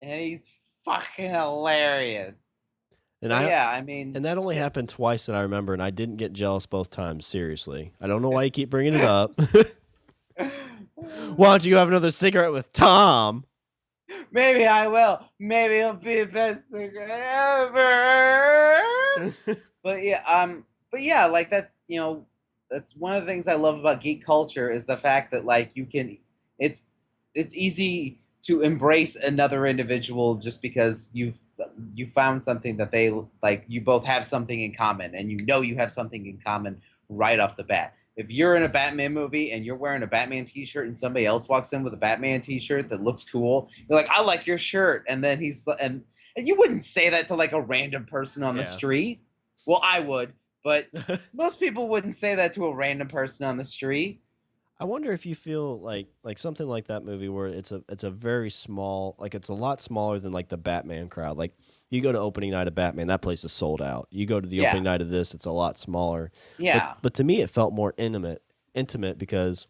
and he's fucking hilarious. And But I yeah, I mean, and that only yeah. happened twice that I remember, and I didn't get jealous both times. Seriously, I don't know why you keep bringing it up. Why don't you have another cigarette with Tom? Maybe I will. Maybe it'll be the best cigarette ever. But yeah, like that's one of the things I love about geek culture is the fact that like it's it's easy to embrace another individual just because you found something that they like. You both have something in common, and you have something in common right off the bat. If you're in a Batman movie and you're wearing a Batman t-shirt and somebody else walks in with a Batman t-shirt that looks cool, you're like, I like your shirt. And then and you wouldn't say that to like a random person on the Yeah. street. Well, I would, but most people wouldn't say that to a random person on the street. I wonder if you feel like something like that movie where it's a very small, like it's a lot smaller than like the Batman crowd. Like you go to opening night of Batman, that place is sold out. You go to the Yeah. opening night of this, it's a lot smaller. But Yeah. but to me it felt more intimate because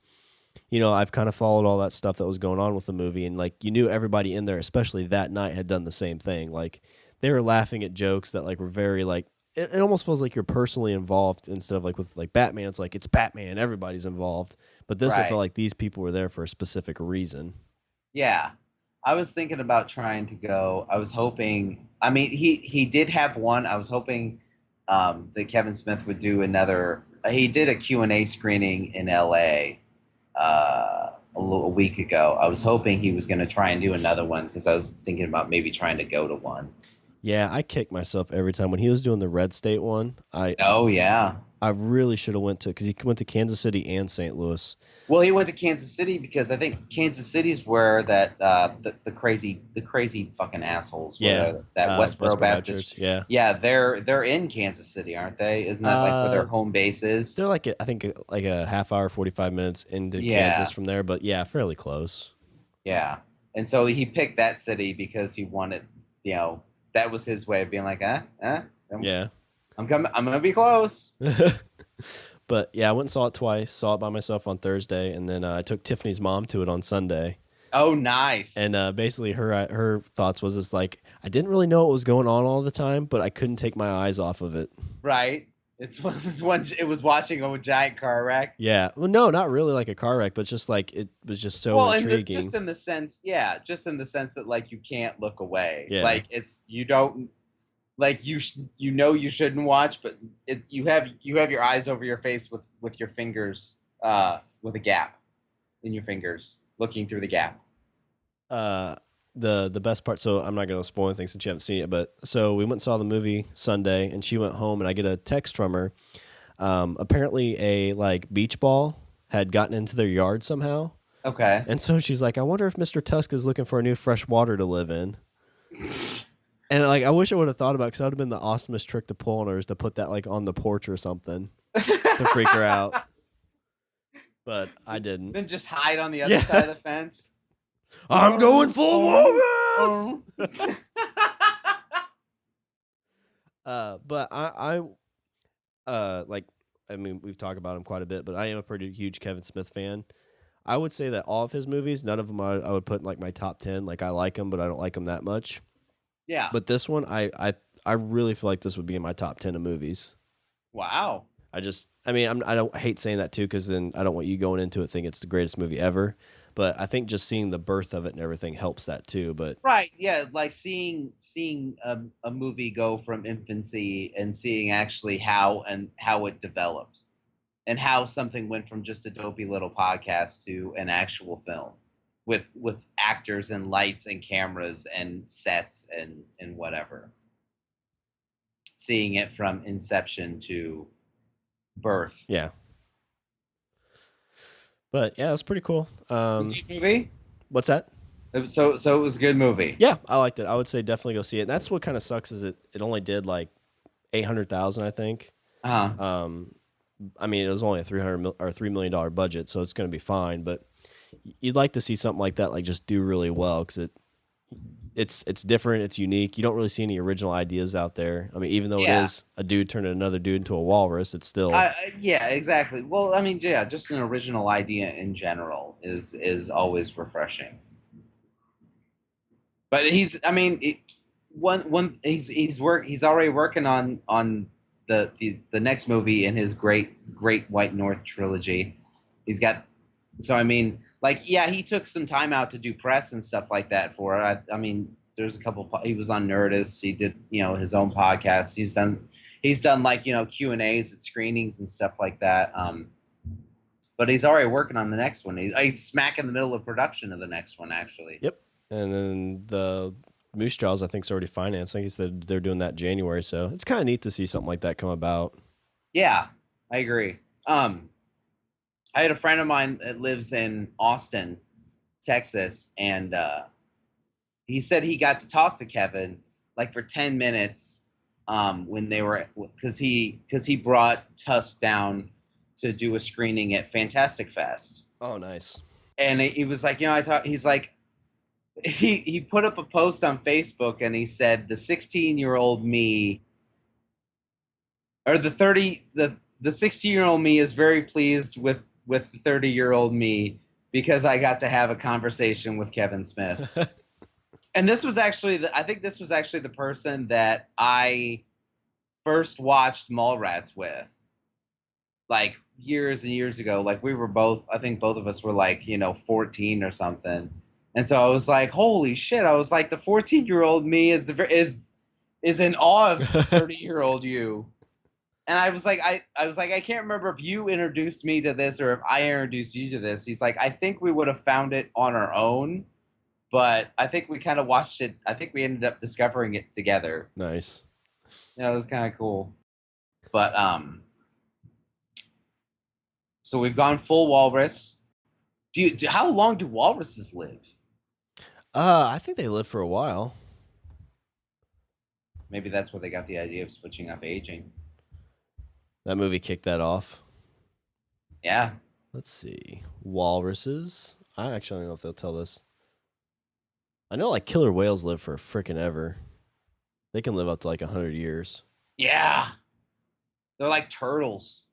I've kind of followed all that stuff that was going on with the movie, and like you knew everybody in there, especially that night, had done the same thing. Like they were laughing at jokes that like were very like it almost feels like you're personally involved instead of like with like Batman. It's like it's Batman, everybody's involved. But this, it felt Right. like these people were there for a specific reason. Yeah. I was thinking about trying to go. I was hoping. I mean, he did have one. I was hoping that Kevin Smith would do another. He did a Q&A screening in LA a week ago. I was hoping he was going to try and do another one because I was thinking about maybe trying to go to one. Yeah, I kick myself every time when he was doing the Red State one. Oh yeah. I really should have went to because he went to Kansas City and St. Louis. Well, he went to Kansas City because I think Kansas City's where that the crazy fucking assholes Yeah, where that Westboro Westboro Baptist. Baptist. Yeah, Yeah, they're in Kansas City, aren't they? Isn't that like where uh, their home base they're is? like I think like a half hour, 45 minutes into Kansas Yeah, from there, but yeah, fairly close. yeah. And so he picked that city because he wanted, you know, that was his way of being like, Yeah. I'm coming, I'm gonna be close. But yeah, I went and saw it twice. Saw it by myself on Thursday, and then I took Tiffany's mom to it on Sunday. Oh, nice. And basically, her thoughts was just like I didn't really know what was going on all the time, but I couldn't take my eyes off of it. Right. It was watching a giant car wreck. Yeah, well, no, not really like a car wreck, but just like it was just so Well, intriguing. just in the sense, yeah, just in the sense that like you can't look away. Yeah. Like it's you don't like you shouldn't watch, but you have your eyes over your face with your fingers with a gap in your fingers looking through the gap. The best part. So I'm not gonna spoil anything since you haven't seen it, but so we went and saw the movie Sunday, and she went home, and I get a text from her. Apparently, a like beach ball had gotten into their yard somehow. Okay. And so she's like, I wonder if Mr. Tusk is looking for a new fresh water to live in. And like, I wish I would have thought about it because that would have been the awesomest trick to pull on her is to put that like on the porch or something to freak her out. But I didn't. Then just hide on the other side of the fence. I'm going full Walrus! But like, I mean, we've talked about him quite a bit, but I am a pretty huge Kevin Smith fan. I would say that all of his movies, none of them I would put in like my top 10. Like I like them, but I don't like them that much. Yeah. But this one, I really feel like this would be in my top 10 of movies. Wow. I mean, I don't hate saying that too, because then I don't want you going into it thinking it's the greatest movie ever. But I think just seeing the birth of it and everything helps that too. But right, yeah, like seeing a movie go from infancy and seeing actually how it developed and how something went from just a dopey little podcast to an actual film with actors and lights and cameras and sets and whatever. Seeing it from inception to birth. yeah. But yeah, it's pretty cool. It was a good movie. What's that? So it was a good movie. Yeah, I liked it. I would say definitely go see it. And that's what kind of sucks is it only did like 800,000, I think. Uh-huh. I mean, it was only a $3 million budget, so it's going to be fine. But you'd like to see something like that, like just do really well, because it's different, it's unique. You don't really see any original ideas out there. I mean, even though it is a dude turning another dude into a walrus, it's still yeah, exactly. Well, I mean, yeah, just an original idea in general is always refreshing. But I mean, he's already working on the next movie in his Great White North trilogy. He's got, so I mean, like, yeah, he took some time out to do press and stuff like that for it. I mean, there's a couple. He was on Nerdist. He did, his own podcast. He's done like, Q&As at screenings and stuff like that. But he's already working on the next one. He's smack in the middle of production of the next one, actually. Yep. And then the Moose Jaws, I think, is already financed. I think they're doing that in January, so it's kind of neat to see something like that come about. Yeah, I agree. I had a friend of mine that lives in Austin, Texas, and he said he got to talk to Kevin like for 10 minutes when they were, because he brought Tusk down to do a screening at Fantastic Fest. Oh, nice. And he was like, he's like, he put up a post on Facebook and he said the 16-year-old me, or the 16-year-old me is very pleased with the 30-year-old me because I got to have a conversation with Kevin Smith. And this was actually I think this was actually the person that I first watched Mallrats with, like years and years ago. Like we were both, I think both of us were like, 14 or something. And so I was like, holy shit. I was like, the 14-year-old me is in awe of 30-year-old you. And I was like, I can't remember if you introduced me to this or if I introduced you to this. He's like, I think we would have found it on our own, but I think we kind of watched it. I think we ended up discovering it together. Nice. Yeah, it was kind of cool. But so we've gone full walrus. How long do walruses live? I think they live for a while. Maybe that's where they got the idea of switching off aging. That movie kicked that off. Yeah. Let's see. Walruses. I actually don't know if they'll tell this. I know like killer whales live for frickin' ever. They can live up to like 100 years. Yeah. They're like turtles.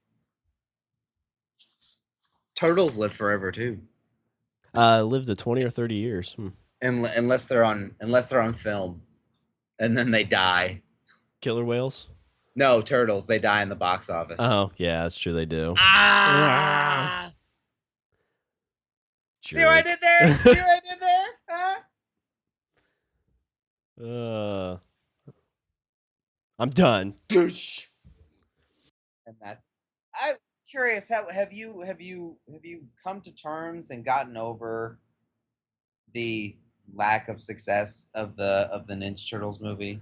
Turtles live forever too. Lived to 20 or 30 years. Unless they're on film. And then they die. Killer whales? No, turtles. They die in the box office. Oh, yeah, that's true. They do. See what I did there? See what I did there? Huh? I'm done. And that's. I was curious. Have you come to terms and gotten over the lack of success of the Ninja Turtles movie?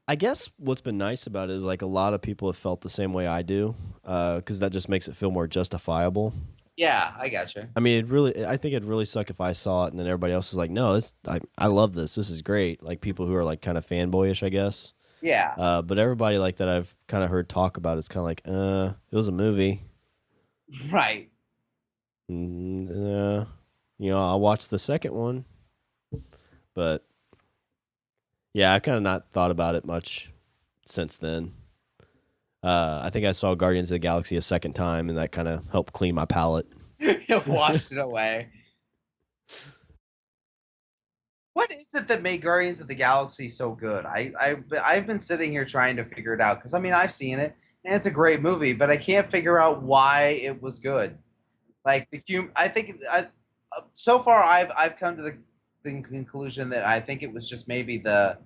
I guess what's been nice about it is like a lot of people have felt the same way I do, because that just makes it feel more justifiable. Yeah, I gotcha. I mean, I think it'd really suck if I saw it and then everybody else is like, no, I love this. This is great. Like people who are like kind of fanboyish, I guess. Yeah. But everybody like that I've kind of heard talk about it's kind of like, it was a movie. Right. I'll watch the second one, but yeah, I've kind of not thought about it much since then. I think I saw Guardians of the Galaxy a second time, and that kind of helped clean my palate. It washed it away. What is it that made Guardians of the Galaxy so good? I've been sitting here trying to figure it out because I mean I've seen it and it's a great movie, but I can't figure out why it was good. Like I think so far I've come to the conclusion that I think it was just maybe the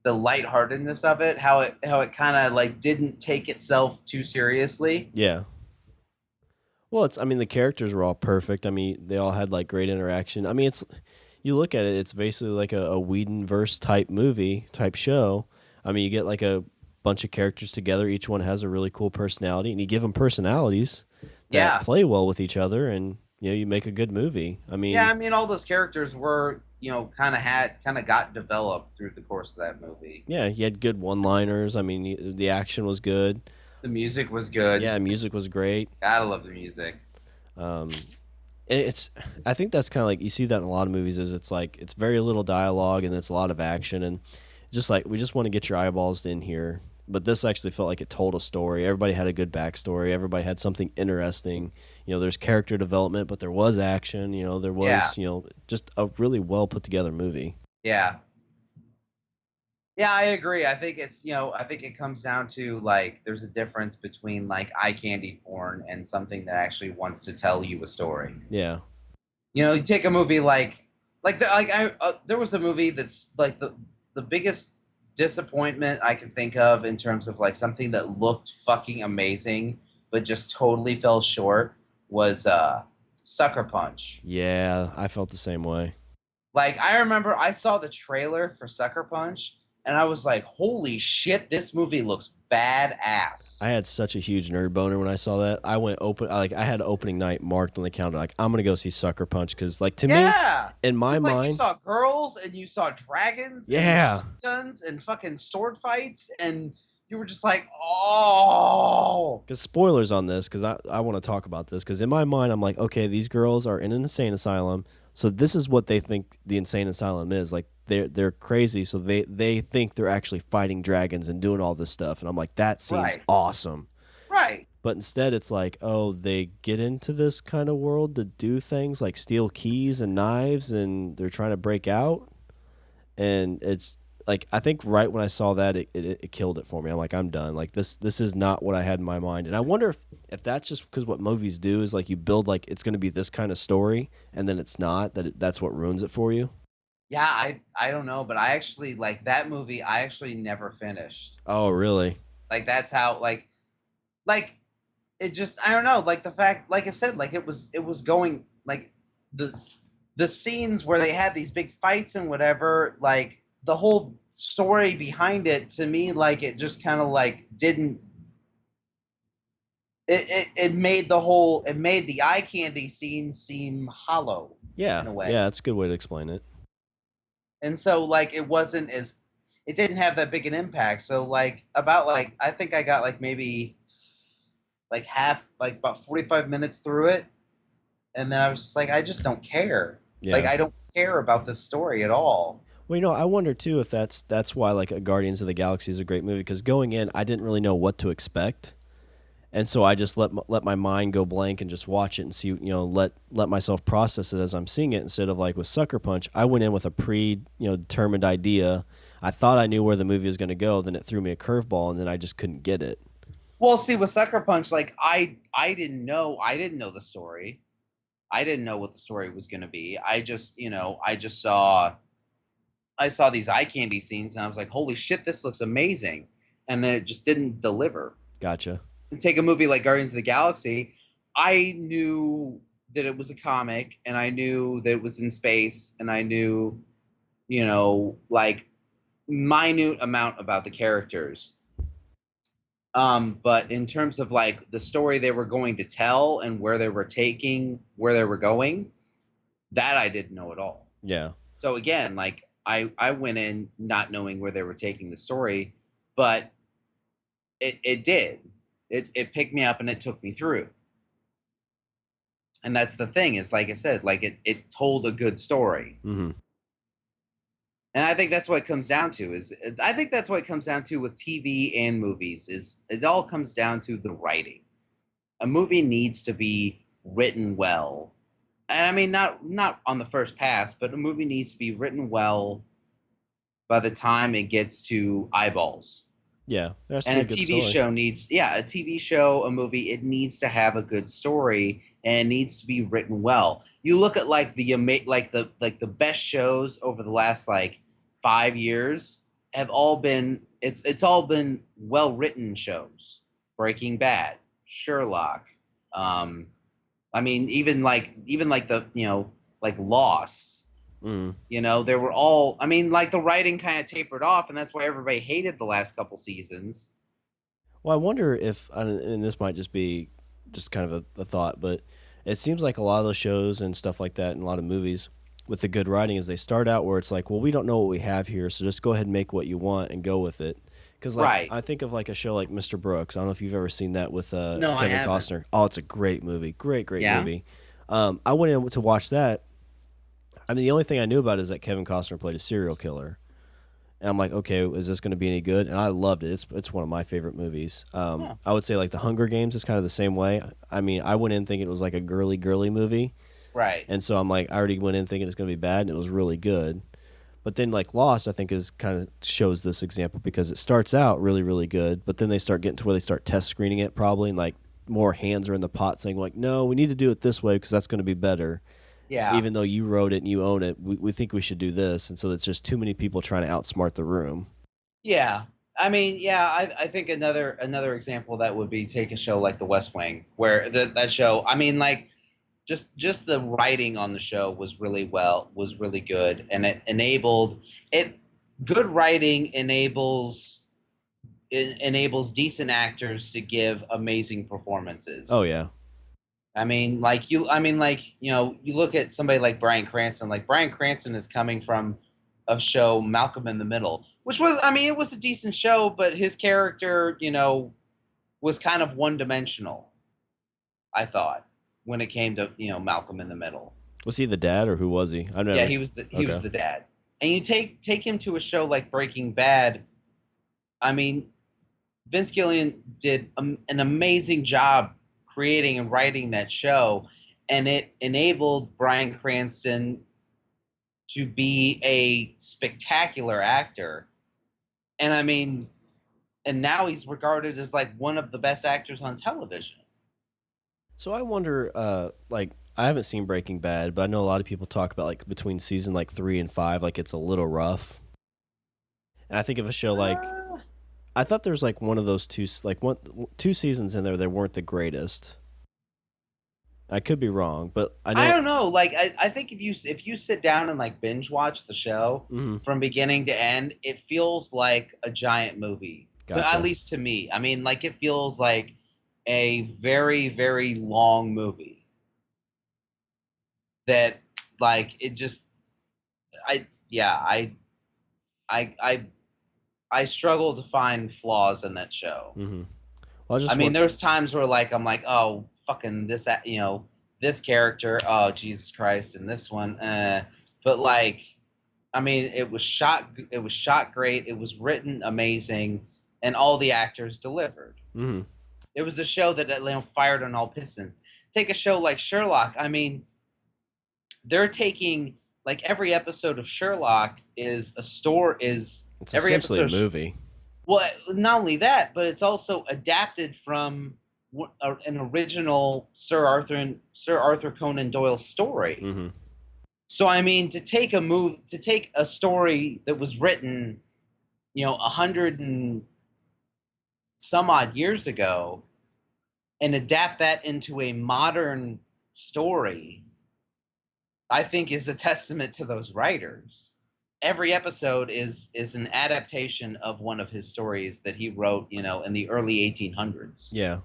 lightheartedness of it, how it kind of like didn't take itself too seriously. Yeah. Well, the characters were all perfect. I mean, they all had like great interaction. I mean, you look at it, it's basically like a Whedon-verse type movie, type show. I mean, you get like a bunch of characters together. Each one has a really cool personality, and you give them personalities that play well with each other, and you make a good movie. I mean, yeah, I mean, all those characters were, kind of got developed through the course of that movie. Yeah, you had good one-liners. I mean, the action was good. The music was good. Yeah, music was great. Gotta love the music. I think that's kind of like you see that in a lot of movies. Is it's like it's very little dialogue and it's a lot of action and just like we just want to get your eyeballs in here But this actually felt like it told a story. Everybody had a good backstory. Everybody had something interesting. There's character development, but there was action. There Yeah, was, just a really well put together movie. yeah. Yeah, I agree. I think I think it comes down to like there's a difference between like eye candy porn and something that actually wants to tell you a story. Yeah. You take a movie there was a movie that's like the biggest disappointment I can think of in terms of like something that looked fucking amazing but just totally fell short was Sucker Punch. Yeah, I felt the same way. Like I remember I saw the trailer for Sucker Punch and I was like, "Holy shit, this movie looks I badass." had such a huge nerd boner when I saw that. I had opening night marked on the calendar. Like, I'm gonna go see Sucker Punch because, like, to me, Yeah. in my It's like you mind, saw girls and you saw dragons and yeah. guns and fucking sword fights and you were just like, "Oh." Because spoilers on this, because I want to talk about this. Because in my mind, I'm like, okay, these girls are in an insane asylum, so this is what they think the insane asylum is. Like, they're crazy, so they think they're actually fighting dragons and doing all this stuff. And I'm like, that seems Right. awesome. Right. But instead, it's like, oh, they get into this kind of world to do things like steal keys and knives, and they're trying to break out. And it's like, I think right when I saw that, it killed it for me. I'm like, I'm done. Like, this is not what I had in my mind. And I wonder if that's just because what movies do is like you build like it's going to be this kind of story, and then it's not. That's what ruins it for you. Yeah, I don't know, but I actually like that movie I actually never finished. Oh, really? Like that's how like it just I don't know, like the fact like I said, like it was going like the the scenes where they had these big fights and whatever, like the whole story behind it to me, like it just kind of like didn't it made the eye candy scene seem hollow Yeah, in a way. yeah. That's a good way to explain it. And so like it didn't have that big an impact. So like about like I think I got like maybe like half like about 45 minutes through it and then I was just like I just don't care. Like Yeah. I don't care about this story at all. Well, I wonder too if that's why like a Guardians of the Galaxy is a great movie because going in, I didn't really know what to expect, and so I just let my mind go blank and just watch it and see, let myself process it as I'm seeing it instead of like with Sucker Punch. I went in with a determined idea. I thought I knew where the movie was going to go, then it threw me a curveball, and then I just couldn't get it. Well, see with Sucker Punch like I didn't know the story. I didn't know what the story was going to be. I just saw these eye candy scenes and I was like, holy shit, this looks amazing. And then it just didn't deliver. Gotcha. And take a movie like Guardians of the Galaxy, I knew that it was a comic and I knew that it was in space and I knew, like minute amount about the characters. But in terms of like the story they were going to tell and where they were going, that I didn't know at all. Yeah. So again, like I went in not knowing where they were taking the story, but it did. It picked me up and it took me through. And that's the thing is like I said, like it told a good story. Mm-hmm. And I think that's what it comes down to I think that's what it comes down to with TV and movies is it all comes down to the writing. A movie needs to be written well. And I mean not on the first pass, but a movie needs to be written well by the time it gets to eyeballs. Yeah. There has to And be a a good TV story. show a TV show, a movie, it needs to have a good story and it needs to be written well. You look at like the best shows over the last like 5 years have all been it's all been well written shows. Breaking Bad, Sherlock, I mean even like the like Lost. Mm. They were all I mean like the writing kind of tapered off and that's why everybody hated the last couple seasons. Well, I wonder if, and this might just be just kind of a thought, but it seems like a lot of those shows and stuff like that, and a lot of movies with the good writing, is they start out where it's like, well, we don't know what we have here, so just go ahead and make what you want and go with it. Because like Right. I think of like a show like Mr. Brooks. I don't know if you've ever seen that with No, I Kevin haven't. Costner. Oh, it's a great movie, great Yeah. movie. I went in to watch that. I mean, the only thing I knew about it is that Kevin Costner played a serial killer. And I'm like, okay, is this going to be any good? And I loved it. It's one of my favorite movies. Huh. I would say like The Hunger Games is kind of the same way. I mean, I went in thinking it was like a girly movie, Right. and so I'm like, I already went in thinking it's going to be bad, and it was really good. But then like Lost, I think is kind of shows this example because it starts out really good, but then they start getting to where they start test screening it probably, and like more hands are in the pot saying like, no, we need to do it this way because that's going to be better. Yeah. Even though you wrote it and you own it, we think we should do this, and so it's just too many people trying to outsmart the room. Yeah. I mean, yeah, I think another example of that would be take a show like The West Wing, where that show, I mean, like just the writing on the show was really good, and it enabled it. Good writing enables decent actors to give amazing Oh performances. yeah, You look at somebody like Bryan Cranston. Like Bryan Cranston is coming from a show Malcolm in the Middle, which was, I mean, it was a decent show, but his character, was kind of one dimensional. I thought when it came to Malcolm in the Middle. was he the dad or who was he? I Yeah, never. he was Okay. the dad, and you take him to a show like Breaking Bad. I mean, Vince Gillian did an amazing job creating and writing that show, and it enabled Bryan Cranston to be a spectacular actor. And I mean, and now he's regarded as like one of the best actors on television. So I wonder, like I haven't seen Breaking Bad, but I know a lot of people talk about like between season like 3 and 5, like it's a little rough. And I think of a show like Uh, I thought there's like one of those two seasons in there that weren't the greatest. I could be wrong, but I I know. don't know. Like I think if you sit down and like binge watch the show Mm-hmm, from beginning to end, it feels like a giant movie. So at gotcha. least to me, I mean, like it feels like a very long movie that like it just I yeah I I I struggle to find flaws in that show. Mm-hmm. Well, I I just mean, want. there's times where like I'm like, oh, fucking this character, oh Jesus Christ, and this one, but like, I mean, it was shot great, it was written amazing, and all the actors delivered. Mm-hmm. It was a show that fired on all pistons. Take a show like Sherlock. I mean, they're taking like every episode of Sherlock is a store is It's every essentially a episode. movie. Well, not only that, but it's also adapted from an original Sir Arthur Conan Doyle story. Mm-hmm. So I mean, to take a story that was written, 100 and some odd years ago, and adapt that into a modern story, I think is a testament to those writers. Every episode is an adaptation of one of his stories that he wrote, in the early 1800s. Yeah.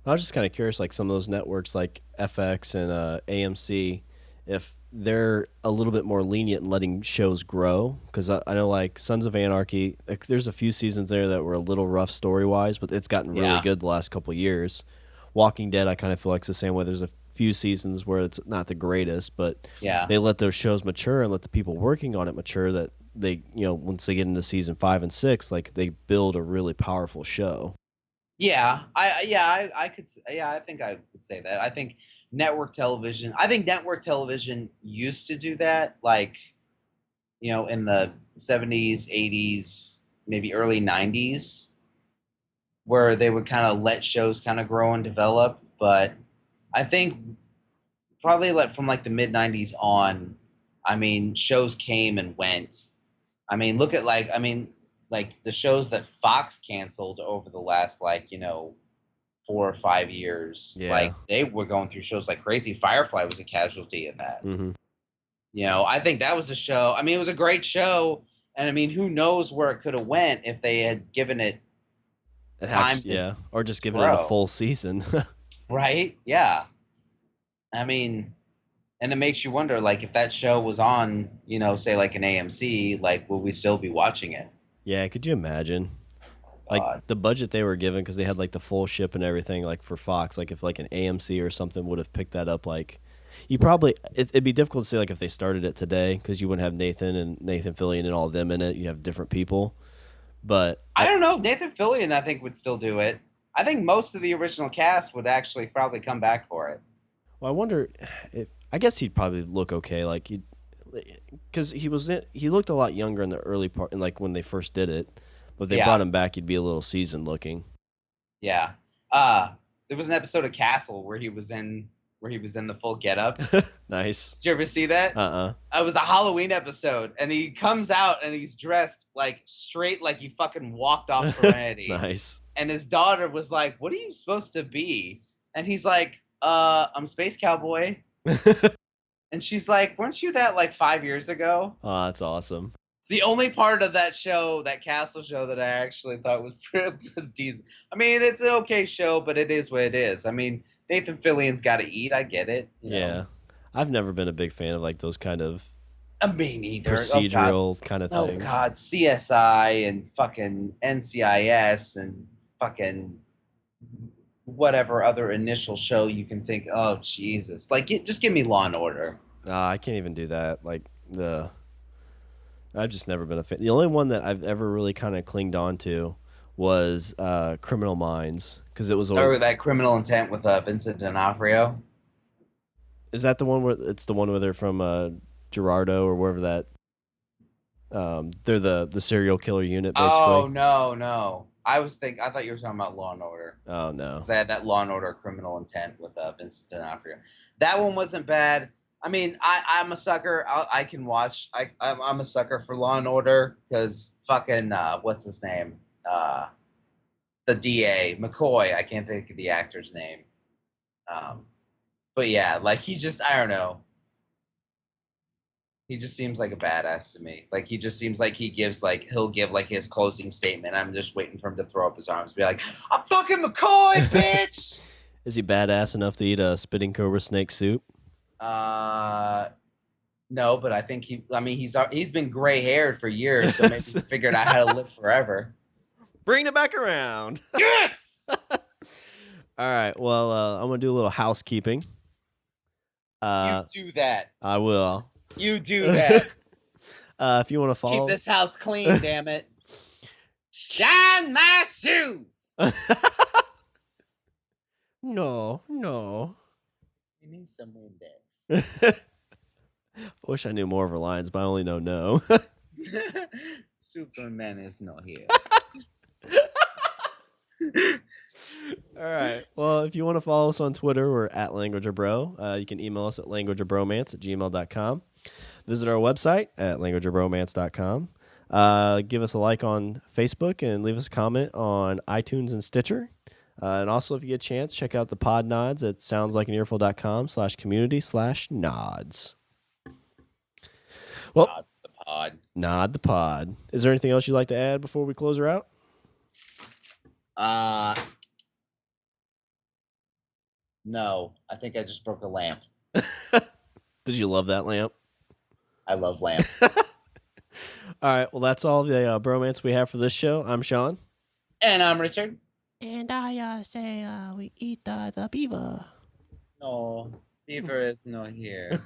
I was just kind of curious, like some of those networks, like FX and AMC, if they're a little bit more lenient in letting shows grow. Because I know, like Sons of Anarchy, like, there's a few seasons there that were a little rough story wise, but it's gotten really Yeah. good the last couple of years. Walking Dead, I kind of feel like it's the same way. There's a few seasons where it's not the greatest, but Yeah. they let those shows mature and let the people working on it mature. That they, once they get into season 5 and 6, like they build a really powerful show. I think I would say that. I think network television used to do that, like, in the 70s, 80s, maybe early 90s, where they would kind of let shows kind of grow and develop. But I think probably like from like the mid 90s on, I mean, shows came and went. I mean, look at like the shows that Fox canceled over the last 4 or 5 years. Yeah. Like they were going through shows like crazy. Firefly was a casualty of that. Mm-hmm. I think that was a show. I mean, it was a great show, and I mean, who knows where it could have went if they had given it It time actually, to yeah, or just giving it a grow. full season. Right? Yeah. I mean, and it makes you wonder, like, if that show was on, say like an AMC, like, would we still be watching it? Yeah, could you imagine? Like God. the budget they were given because they had like the full ship and everything, like for Fox. Like if like an AMC or something would have picked that up, like You probably it'd be difficult to say like if they started it today because you wouldn't have Nathan Fillion and all of them in it. You have different people, but I don't know. Nathan Fillion, I think, would still do it. I think most of the original cast would actually probably come back for it. I wonder if I guess he'd probably look okay. Like he, because he looked a lot younger in the early part and like when they first did it, but they brought Yeah, him back. He'd be a little seasoned looking. yeah. There was an episode of Castle where he was in the full getup. Nice. Did you ever see that? Uh-uh. It was a Halloween episode, and he comes out and he's dressed like straight, like he fucking walked off Serenity. Nice. And his daughter was like, "What are you supposed to be?" And he's like, I'm Space Cowboy." And she's like, "Weren't you that like 5 years ago?" Oh, that's awesome. It's the only part of that show, that Castle show, that I actually thought was decent. I mean, it's an okay show, but it is what it is. I mean, Nathan Fillion's got to eat. I get it. Yeah. I've never been a big fan of like those kind of I mean, neither. procedural kind of Oh things. God, CSI and fucking NCIS and fucking whatever other initial show you can think. Oh Jesus! Like, just give me Law and Order. I can't even do that. Like I've just never been a fan. The only one that I've ever really kind of clinged on to was Criminal Minds because it was always. Or that Criminal Intent with Vincent D'Onofrio. Is that the one where it's the one where they're from Gerardo or wherever that? They're the serial killer unit basically. Oh no! I thought you were talking about Law and Order. Oh no! They had that Law and Order Criminal Intent with Vincent D'Onofrio. That one wasn't bad. I mean, I'm a sucker. I can watch. I'm a sucker for Law and Order because fucking what's his name? The DA McCoy. I can't think of the actor's name. But yeah, like I don't know. He just seems like a badass to me. Like he just seems like he'll give like his closing statement. I'm just waiting for him to throw up his arms, and be like, "I'm fucking McCoy, bitch." Is he badass enough to eat a spitting cobra snake soup? No, but I think he's been gray haired for years, so maybe he figured out how to live forever. Bring it back around. Yes. All right. Well, I'm gonna do a little housekeeping. You do that. I will. You do that. If you want to follow, keep this house clean, damn it. Shine my shoes. No. You need some Windex. I wish I knew more of her lines, but I only know no. Superman is not here. All right. Well, if you want to follow us on Twitter, we're at Language of Bro. You can email us at languageofbromance@gmail.com. Visit our website at languageofbromance.com. Give us a like on Facebook and leave us a comment on iTunes and Stitcher. And also, if you get a chance, check out the pod nods at soundslikeanearful.com/community/nods. Well, Nod the pod. Is there anything else you'd like to add before we close her out? No, I think I just broke a lamp. Did you love that lamp? I love lamp. All right. Well, that's all the bromance we have for this show. I'm Shawn. And I'm Richard. And I say we eat the beaver. No, beaver is not here.